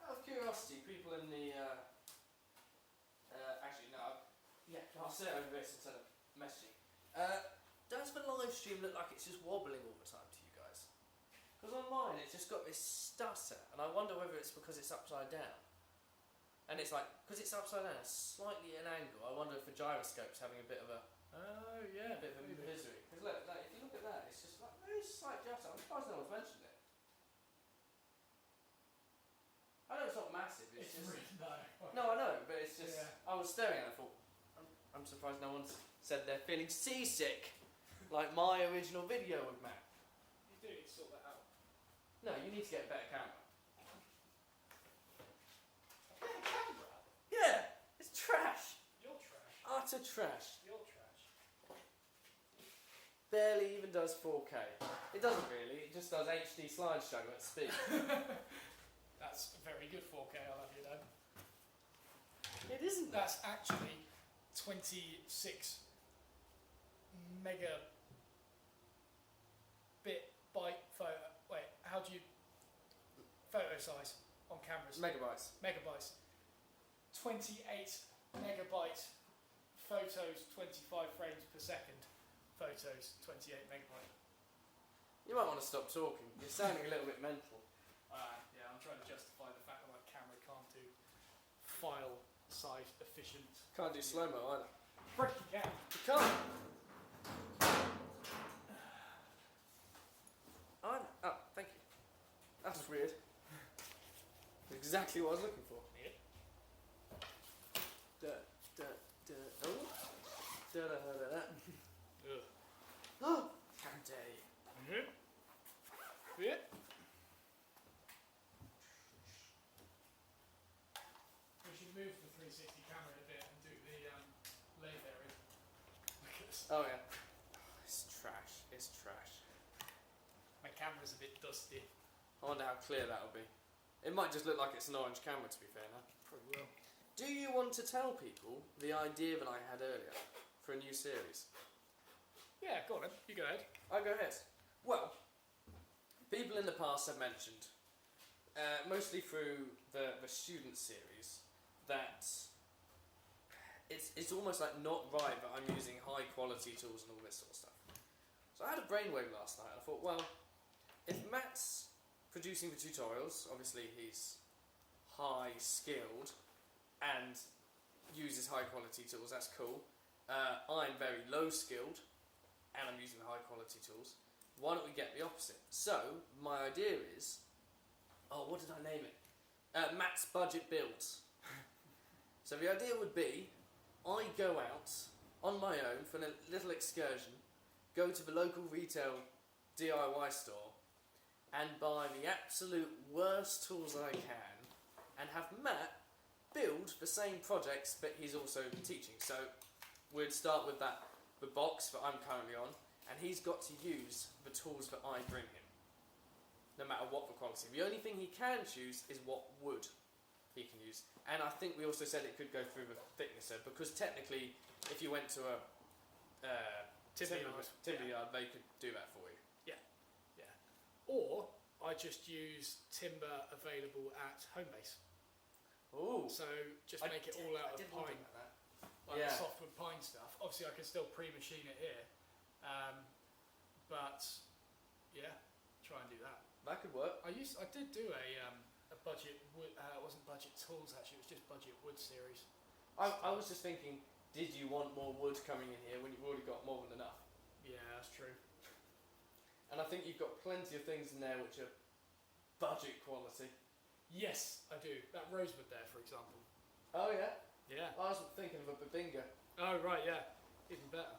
Out of curiosity, people in the actually no, I'll say it over this instead of messaging. Does the live stream look like it's just wobbling all the time to you guys? Because online it's just got this stutter, and I wonder whether it's because it's upside down. And it's like, because it's upside down, it's slightly at an angle. I wonder if the gyroscope's having a bit of a Oh yeah. bit of a misery. Because look, like, if you look at that, it's just like very slight gyro. I'm surprised no one's mentioned it. I know it's not massive. It's just really no. no, I know, but it's just. Yeah. I was staring at it. I thought, I'm surprised no one's said they're feeling seasick, like my original video with Matt. You do need to sort that out. No, you need to get a better camera. Better camera. Yeah, it's trash. You're trash. Utter trash. You're trash. Barely even does 4K. It doesn't really. It just does HD slideshow at speed. That's a very good 4K, I'll have you know. It isn't. That's actually 26 megabit byte photo. Wait, how do you photo size on cameras? Megabytes. Megabytes. 28 megabyte photos, 25 frames per second. Photos, 28 megabyte. You might want to stop talking. You're sounding a little bit mental. Yeah, I'm trying to justify the fact that my camera can't do file size efficient. Can't do slow mo either. Freaking can. You can't. Oh, thank you. That was weird. Exactly what I was looking for. Yeah. Oh. Ugh. Oh, Kante. Yeah. Yeah. We should move the 360 camera a bit and do the lathe area. Because Oh yeah. It's trash. It's trash. my camera's a bit dusty. I wonder how clear that'll be. It might just look like it's an orange camera, to be fair now. Probably will. Do you want to tell people the idea that I had earlier for a new series? Yeah, go on then. You go ahead. I'll go ahead. Well, people in the past have mentioned, mostly through the student series, that it's almost like not right that I'm using high quality tools and all this sort of stuff. So I had a brainwave last night. I thought, well, if Matt's producing the tutorials, obviously he's high skilled and uses high quality tools, that's cool. I'm very low skilled and I'm using high quality tools. Why don't we get the opposite? So, my idea is, what did I name it? Matt's Budget Builds. So the idea would be, I go out on my own for a little excursion, go to the local retail DIY store and buy the absolute worst tools I can and have Matt build the same projects that he's also teaching. So we'd start with the box that I'm currently on, and he's got to use the tools that I bring him, no matter what the quality. The only thing he can choose is what wood. he can use. And I think we also said it could go through the thicknesser, because technically, if you went to a timber yard, they could do that for you. Or I just use timber available at Homebase. Ooh. So just make it all out of pine, like the softwood pine stuff. Obviously, I can still pre-machine it here, but yeah, try and do that. That could work. I did do a budget wood. It wasn't budget tools actually. It was just budget wood series. I was just thinking, did you want more wood coming in here when you've already got more than enough? Yeah, that's true. And I think you've got plenty of things in there which are budget quality. Yes, I do. That rosewood there, for example. Oh yeah? Yeah. I was thinking of a Babinga. Oh right, yeah. Even better.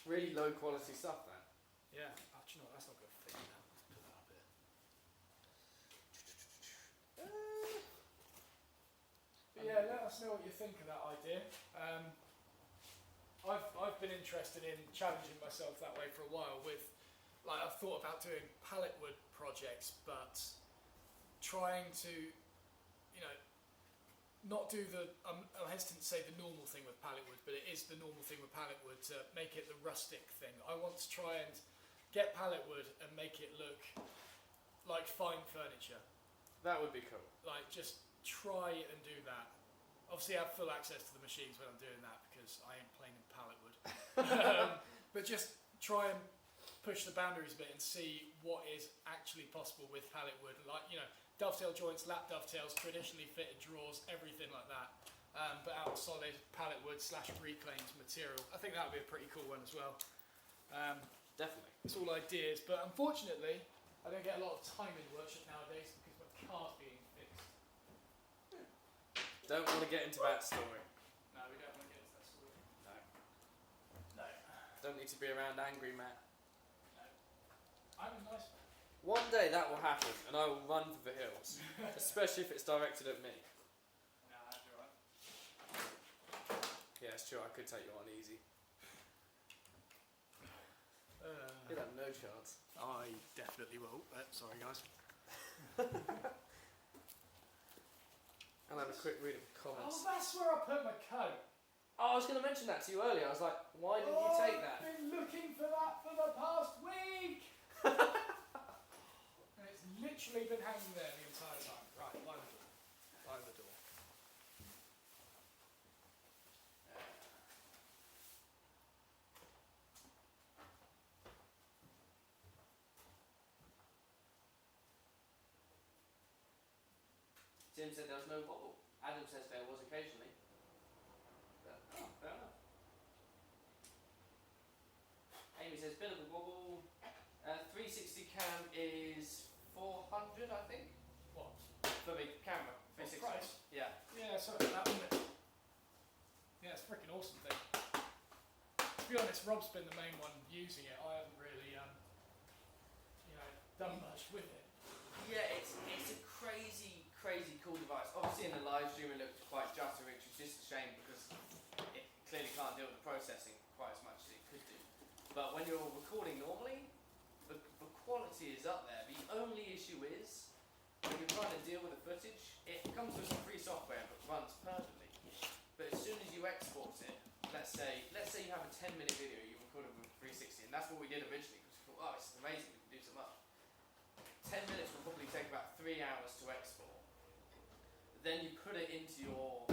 Really low quality stuff then. Yeah. Oh, do you know what? That's not going to fit now. Let's put that up here. But yeah, let us know what you think of that idea. I've been interested in challenging myself that way for a while with, like, I've thought about doing pallet wood projects, but trying to, you know, not do the, I'm hesitant to say the normal thing with pallet wood, but it is the normal thing with pallet wood to make it the rustic thing. I want to try and get pallet wood and make it look like fine furniture. That would be cool. Like, just try and do that. Obviously, I have full access to the machines when I'm doing that because I ain't playing in pallet wood. But just try and push the boundaries a bit and see what is actually possible with pallet wood. Like, you know, dovetail joints, lap dovetails, traditionally fitted drawers, everything like that. But out of solid pallet wood / reclaimed material. I think that would be a pretty cool one as well. Definitely. It's all ideas, but unfortunately, I don't get a lot of time in workshop nowadays because my car's being fixed. Don't want to get into that story. No, we don't want to get into that story. No. No. Don't need to be around angry Matt. I'm a nice man. One day that will happen and I will run for the hills. Especially if it's directed at me. Nah, that's alright. Yeah, it's true, I could take you on easy. You'd have no chance. I definitely will. Sorry, guys. I'll have a quick read of the comments. Oh, that's where I put my coat. Oh, I was going to mention that to you earlier. I was like, why didn't you take that? I've been looking for that for the past week. And it's literally been hanging there the entire time. Right, by the door. By the door. Tim said there was no wobble. Adam says there was occasionally. But, fair enough. Amy says bit of a wobble. 360 cam is 400, I think. What? For the camera. 360. Price? Yeah. Yeah, something like that, wasn't it? Yeah, it's a freaking awesome thing. To be honest, Rob's been the main one using it. I haven't really, done much with it. Yeah, it's a crazy cool device. Obviously in the live stream it looked quite jutter, which is just a shame because it clearly can't deal with the processing quite as much as it could do. But when you're recording normally, the quality is up there. The only issue is when you're trying to deal with the footage, it comes with some free software but runs perfectly. But as soon as you export it, let's say you have a 10-minute video you recorded with 360, and that's what we did originally because we thought, oh, this is amazing, we can do so much. 10 minutes will probably take about 3 hours to export. Then you put it into your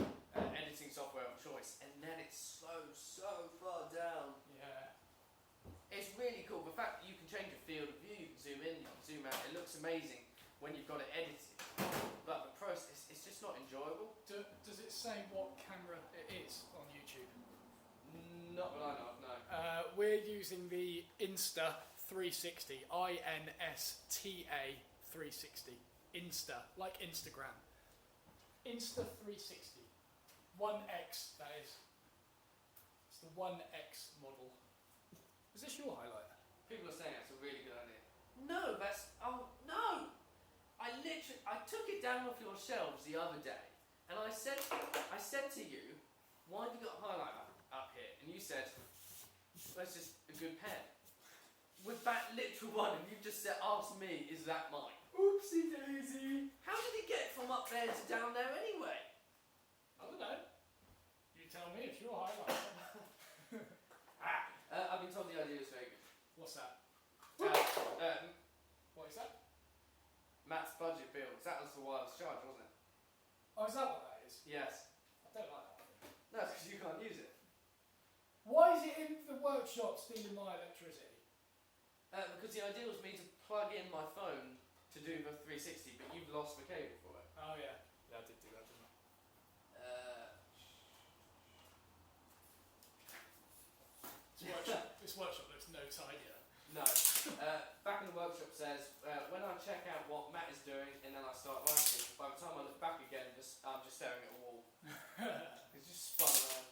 editing software of choice, and then it slows so far down. Yeah. It's really cool. The fact that you can change your field of view, you can zoom in, you can zoom out. It looks amazing when you've got it edited. But the process, it's just not enjoyable. Does it say what camera it is on YouTube? Not that I know of, no. We're using the Insta360. INSTA 360. Insta, like Instagram. Insta360. 1X, that is. It's the 1X model. Is this your highlighter? People are saying that's a really good idea. No, no! I took it down off your shelves the other day, and I said to you, why have you got a highlighter up here? And you said, that's just a good pen. With that literal one, and you just said, asked me, is that mine? Oopsie daisy. How did he get from up there to down there anyway? I don't know. You tell me if you're highlighting. I've been told the idea was very good. What's that? Uh, What is that? Matt's budget builds. That was the wireless charge, wasn't it? Oh, is that what that is? Yes. I don't like that. No, it's because you can't use it. Why is it in the workshop stealing my electricity? Because the idea was me to plug in my phone to do the 360, but you've lost the cable for it. Oh yeah. Yeah, I did do that, didn't I? This workshop looks no tidier. No. Back in the workshop says, when I check out what Matt is doing and then I start writing, by the time I look back again, I'm just staring at a wall. It's just spun around.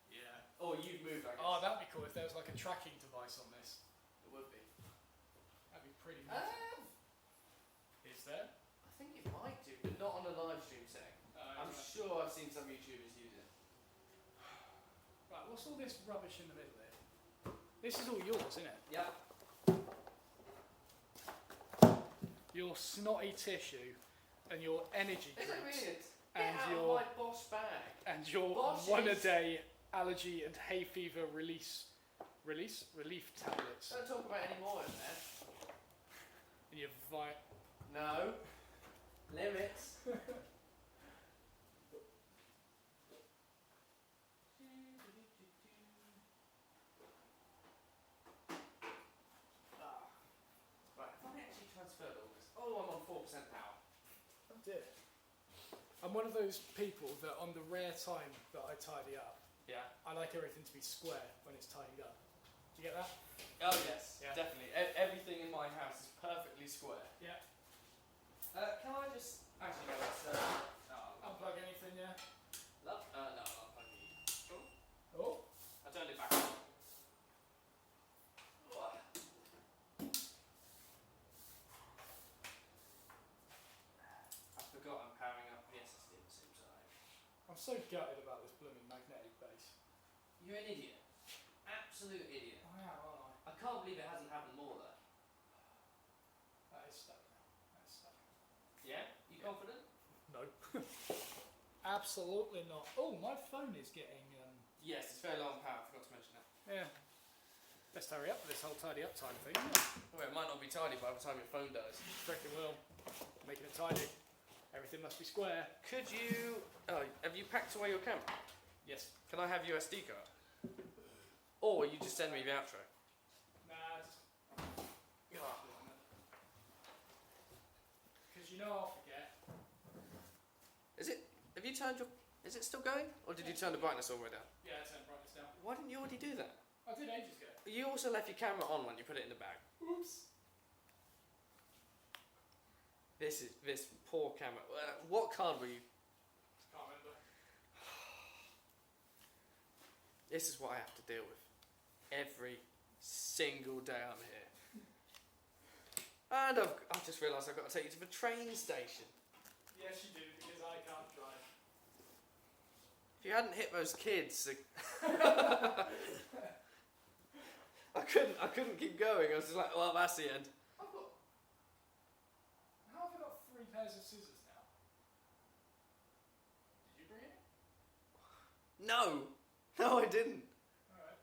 Yeah. Or you've moved, I guess. Oh, that'd be cool if there was like a tracking device on this. It would be. That'd be pretty nice. Is there? I think it might do, but not on a live stream setting. I'm sure I've seen some YouTubers use it. Right, what's all this rubbish in the middle here? This is all yours, isn't it? Yeah. Your snotty tissue and your energy Is it drinks weird? and Get out your of my Bosch bag. and your Bosch one a is- day allergy and hay fever relief tablets Don't talk about any more in there. and your No. Limits. Right, if I actually transferred all this. Oh, I'm on 4% power. Oh dear. I'm one of those people that on the rare time that I tidy up, Yeah. I like everything to be square when it's tidied up. Do you get that? Oh yes, Yeah. definitely. Everything in my house is perfectly square. Yeah. Can I just actually no, let's Unplug anything, yeah? no, I'll plug the. Oh. I turned it back on. I forgot I'm powering up the SSD at the same time. I'm so gutted about this blooming magnetic base. You're an idiot. Absolute idiot. I am, aren't I? I can't believe it hasn't happened more though. That is stuck now. That is stuck. Yeah? You confident? No. Absolutely not. Oh, my phone is getting. Yes, it's very low on power, I forgot to mention that. Yeah. Best hurry up with this whole tidy up time thing. Well, it might not be tidy by the time your phone dies. Reckon will. Making it tidy. Everything must be square. Could you... Oh, have you packed away your camera? Yes. Can I have your SD card? Or you just send me the outro? Nah, because you know I'll forget. Is it... Have you turned your... Is it still going? Or did you turn the brightness all the way down? Yeah, turn brightness down. Why didn't you already do that? I did ages ago. You also left your camera on when you put it in the bag. Oops. This poor camera. What card were you... Can't remember. This is what I have to deal with. Every single day I'm here. And I've just realised I've got to take you to the train station. Yes, you do, because I can't drive. If you hadn't hit those kids... I couldn't keep going. I was just like, well, that's the end. I've got... How have I got 3 pairs of scissors now? Did you bring it? No! No, I didn't. Alright.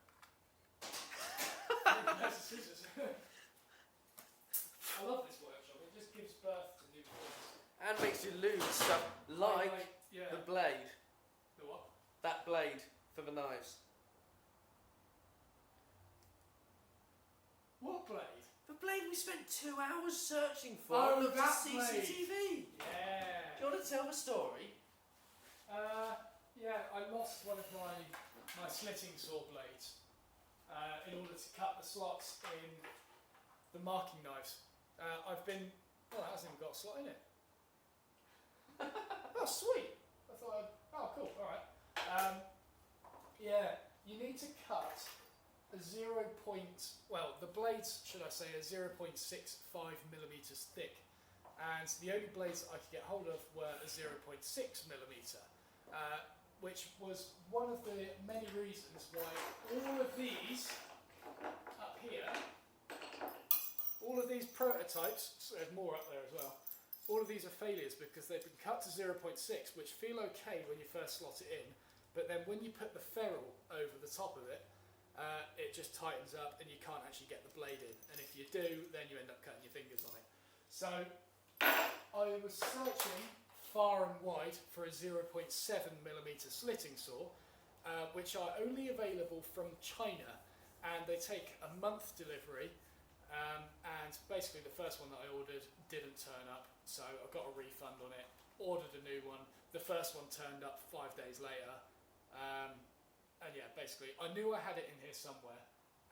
3 pairs of scissors. I love this workshop. It just gives birth to new things. And makes you lose stuff like yeah. the blade. The what? That blade for the knives. What blade? The blade we spent 2 hours searching for Oh, on the that CCTV. Yeah. Do you want to tell the story? Yeah, I lost one of my slitting saw blades in order to cut the slots in the marking knives. I've been... Well, it hasn't even got a slot in it. Oh, sweet. I thought oh, cool, alright. Yeah, you need to cut a the blades, should I say, are 0.65 millimetres thick. And the only blades that I could get hold of were a 0.6 millimetre, which was one of the many reasons why all of these up here all of these prototypes, so there's more up there as well, all of these are failures because they've been cut to 0.6, which feel okay when you first slot it in, but then when you put the ferrule over the top of it, it just tightens up and you can't actually get the blade in. And if you do, then you end up cutting your fingers on it. So I was searching far and wide for a 0.7mm slitting saw, which are only available from China, and they take a month delivery. And basically the first one that I ordered didn't turn up, so I got a refund on it, ordered a new one. The first one turned up 5 days later. And yeah, basically I knew I had it in here somewhere,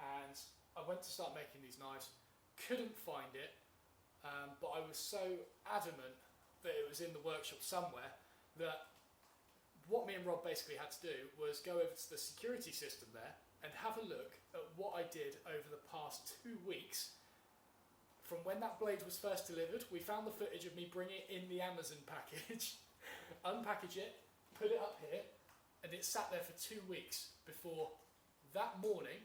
and I went to start making these knives, couldn't find it, but I was so adamant that it was in the workshop somewhere that what me and Rob basically had to do was go over to the security system there and have a look at what I did over the past 2 weeks. From when that blade was first delivered, we found the footage of me bringing it in the Amazon package, unpackage it, put it up here, and it sat there for 2 weeks before that morning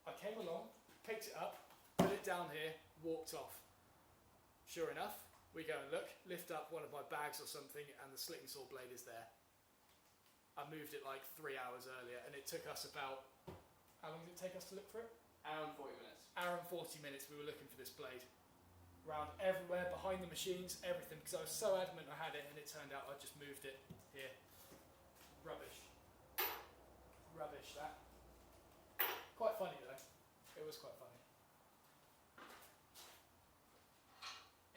I came along, picked it up, put it down here, walked off. Sure enough, we go and look, lift up one of my bags or something, and the slitting saw blade is there. I moved it like 3 hours earlier, and it took us about, how long did it take us to look for it? Hour and 40 minutes. Hour and 40 minutes we were looking for this blade. Round everywhere, behind the machines, everything, because I was so adamant I had it, and it turned out I just moved it here. Rubbish. Rubbish, that. Quite funny though. It was quite funny.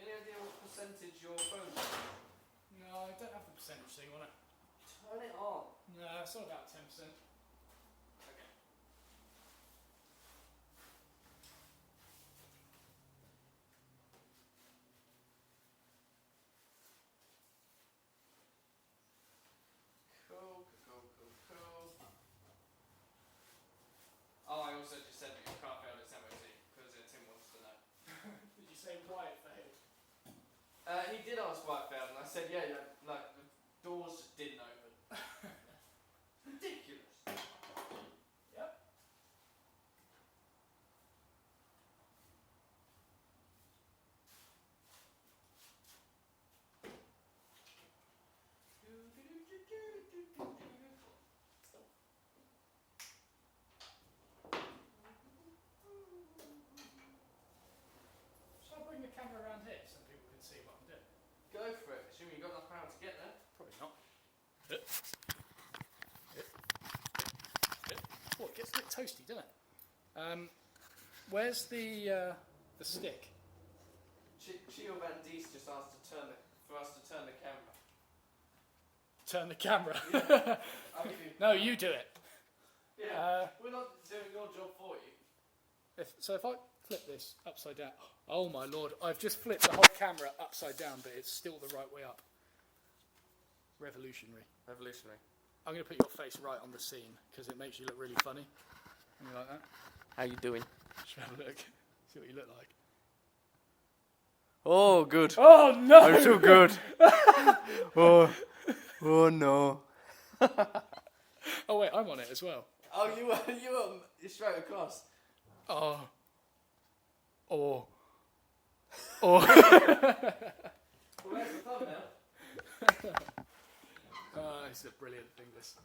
Any idea what percentage your phone's on? No, I don't have the percentage thing on it. Turn it on. No, it's not about 10%. Okay. Cool. Oh, I also just said that your car failed its MOT because Tim wants to know. Did you say why it failed? He did ask why it failed, and I said, yeah, like the doors just didn't open. Ridiculous. Yep. Shall I bring the camera around here so people can see what I'm doing? Go for it. Assuming you've got enough power to get there. Probably not. Oh, it gets a bit toasty, doesn't it? Where's the stick? Chio Van Diest just asked for us to turn the camera. Turn the camera. Yeah. I'll give you. No, you do it. Yeah. We're not doing your job for you. If I flip this upside down, oh my lord, I've just flipped the whole camera upside down, but it's still the right way up. Revolutionary. I'm going to put your face right on the scene because it makes you look really funny. You like that? How you doing? Just have a look. See what you look like. Oh, good. Oh no! I'm too good. Oh no. Oh wait, I'm on it as well. Oh, you're straight across. Oh. Well, there's the thumbnail. It's a brilliant thing, this.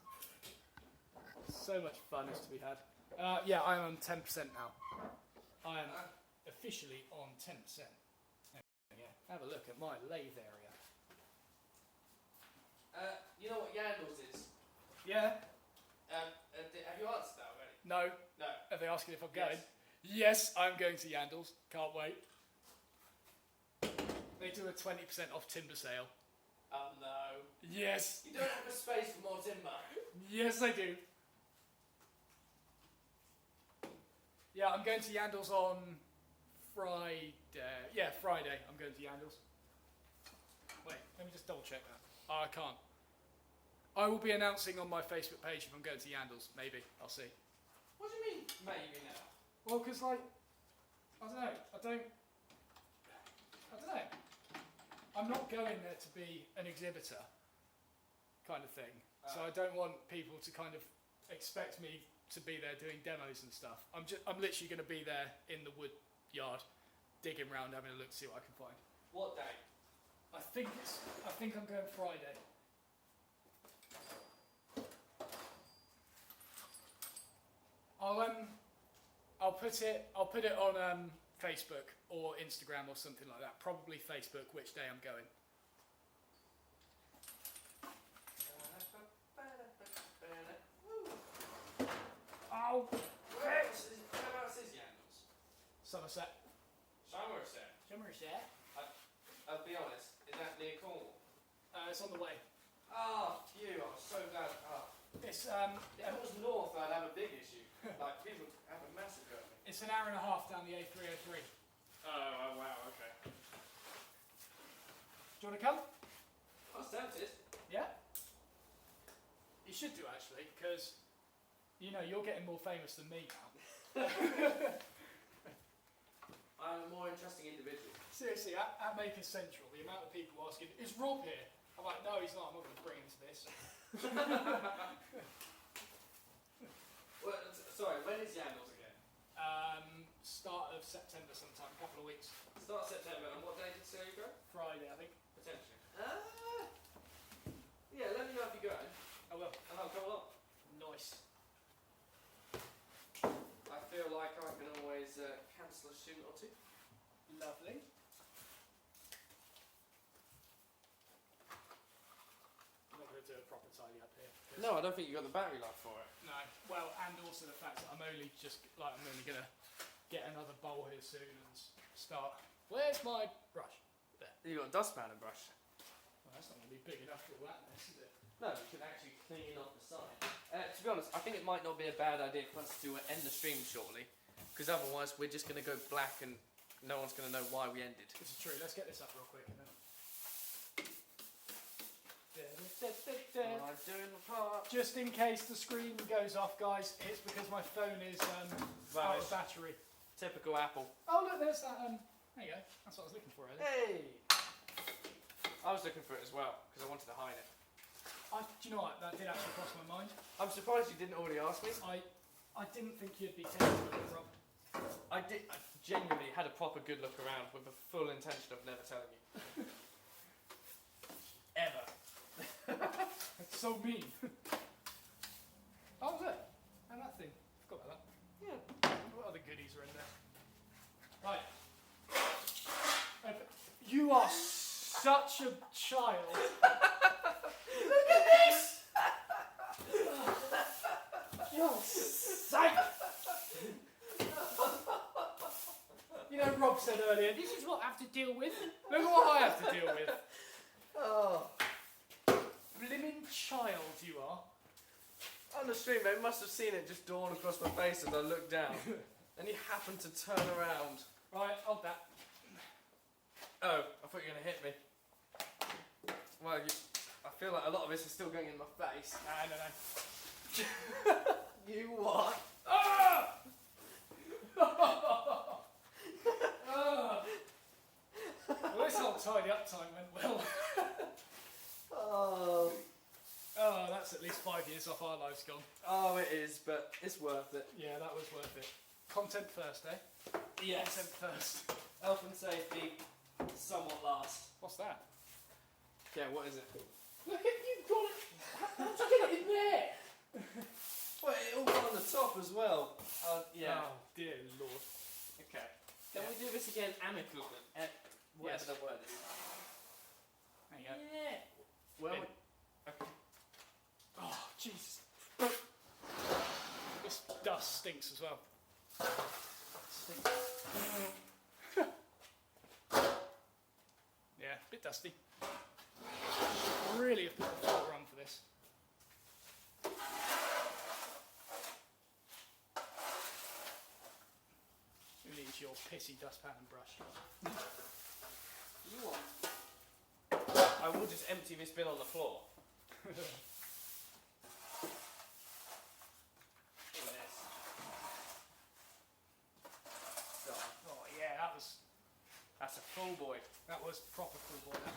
So much fun is to be had. Yeah, I'm on 10% now. I am officially on 10%. Yeah, have a look at my lathe area. You know what Yandles is? Yeah? Have you answered that already? No? No. Are they asking if I'm going? Yes, I'm going to Yandles. Can't wait. They do a 20% off timber sale. Oh no. Yes. You don't have a space for more timber. Yes, I do. Yeah, I'm going to Yandles on Friday. Yeah, Friday I'm going to Yandles. Wait, let me just double check that. Oh, I can't. I will be announcing on my Facebook page if I'm going to Yandles. Maybe. I'll see. What do you mean, maybe now? Well, because, like, I don't know. I don't know. I'm not going there to be an exhibitor kind of thing. So I don't want people to kind of expect me to be there doing demos and stuff. I'm literally going to be there in the wood yard digging around, having a look, see what I can find. What day? I think I'm going Friday. I'll put it on Facebook or Instagram or something like that. Probably Facebook. Which day I'm going. Oh, Whereabouts is Yandles? Somerset. Somerset. I'll be honest, is that near Cornwall? It's on the way. Ah, you, I'm so glad. It's If it was north, I'd have a big issue. Like, people have a massive go at me. It's an hour and a half down the A303. Oh, wow, okay. Do you want to come? I was tempted. Yeah. You should do actually, because you're getting more famous than me now. I'm a more interesting individual. Seriously, at Maker Central, the amount of people asking, "Is Rob here?" I'm like, "No, he's not. I'm not going to bring him to this." Well, sorry, when is Yandles again? Start of September sometime, a couple of weeks. Start September, and what day did you say you go? Friday, I think. Potentially. Yeah, let me know if you go, and I will. I'll come along. Nice. I feel like I can always cancel a student or two. Lovely. I'm not going to do a proper tidy up here. No, I don't think you got the battery life for it. No. Well, and also the fact that I'm only going to get another bowl here soon and start. Where's my brush? There. You got a dustpan and brush. Well, that's not going to be big enough for all that mess, is it? No, you can actually clean off the side. To be honest, I think it might not be a bad idea for us to end the stream shortly, because otherwise we're just going to go black and no one's going to know why we ended. This is true. Let's get this up real quick. And then... I'm doing the part. Just in case the screen goes off, guys, it's because my phone is out of battery. Typical Apple. Oh, look, there's that. There you go. That's what I was looking for, earlier. Hey! I was looking for it as well, because I wanted to hide it. Do you know what? That did actually cross my mind. I'm surprised you didn't already ask me. I didn't think you'd be tempted with it, Rob. I genuinely had a proper good look around with the full intention of never telling you. Ever. That's so mean. Oh, look. And that thing. Forgot about that. Yeah. What other goodies are in there? Right. You are such a child. Look at this! You're sick. Rob said earlier, this is what I have to deal with. Look at what I have to deal with. Oh. Blimmin' child you are. On the stream, they must have seen it just dawn across my face as I looked down. And you happened to turn around. Right, hold that. Oh, I thought you were going to hit me. Well, I feel like a lot of this is still going in my face. No. You what? Ah! Well, this whole tidy up time went well. Oh. Oh, that's at least 5 years off our lives gone. Oh, it is, but it's worth it. Yeah, that was worth it. Content first, eh? Yes. Content first. Health and safety, somewhat last. What's that? Yeah, what is it? Look at you got it. How'd you get it in there? Well, it all got on the top as well. Yeah. Oh, dear Lord. Okay. Can we do this again amicably? Whatever the word is. There you go. Yeah. Well, In. okay. Oh, Jesus. This dust stinks as well. Stinks. Yeah, a bit dusty. Really have put the filter on for this. Who needs your pissy dustpan and brush? You want? I will just empty this bin on the floor. Look at this. Oh yeah, That's a full boy. that was proper full boy. That.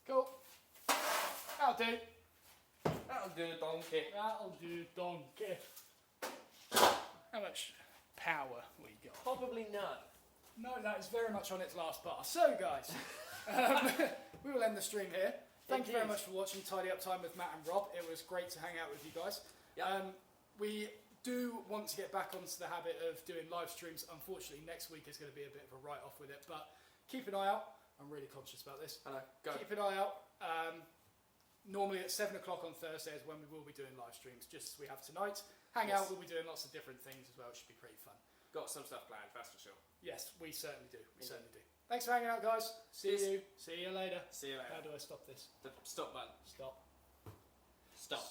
Cool. That'll do. That'll do, donkey. That'll do, donkey. How much power we got? Probably none. No, that is very much on its last bar. So, guys, we will end the stream here. Thank you very much for watching Tidy Up Time with Matt and Rob. It was great to hang out with you guys. Yep. We do want to get back onto the habit of doing live streams. Unfortunately, next week is going to be a bit of a write-off with it, but keep an eye out. I'm really conscious about this. I know. Go. Keep an eye out. Normally at 7 o'clock on Thursday is when we will be doing live streams, just as we have tonight. Hang out, we'll be doing lots of different things as well. It should be pretty fun. Got some stuff planned, that's for sure. Yes, we certainly do. We certainly do. Thanks for hanging out, guys. See you later. See you later. How do I stop this? The stop button. Stop. Stop.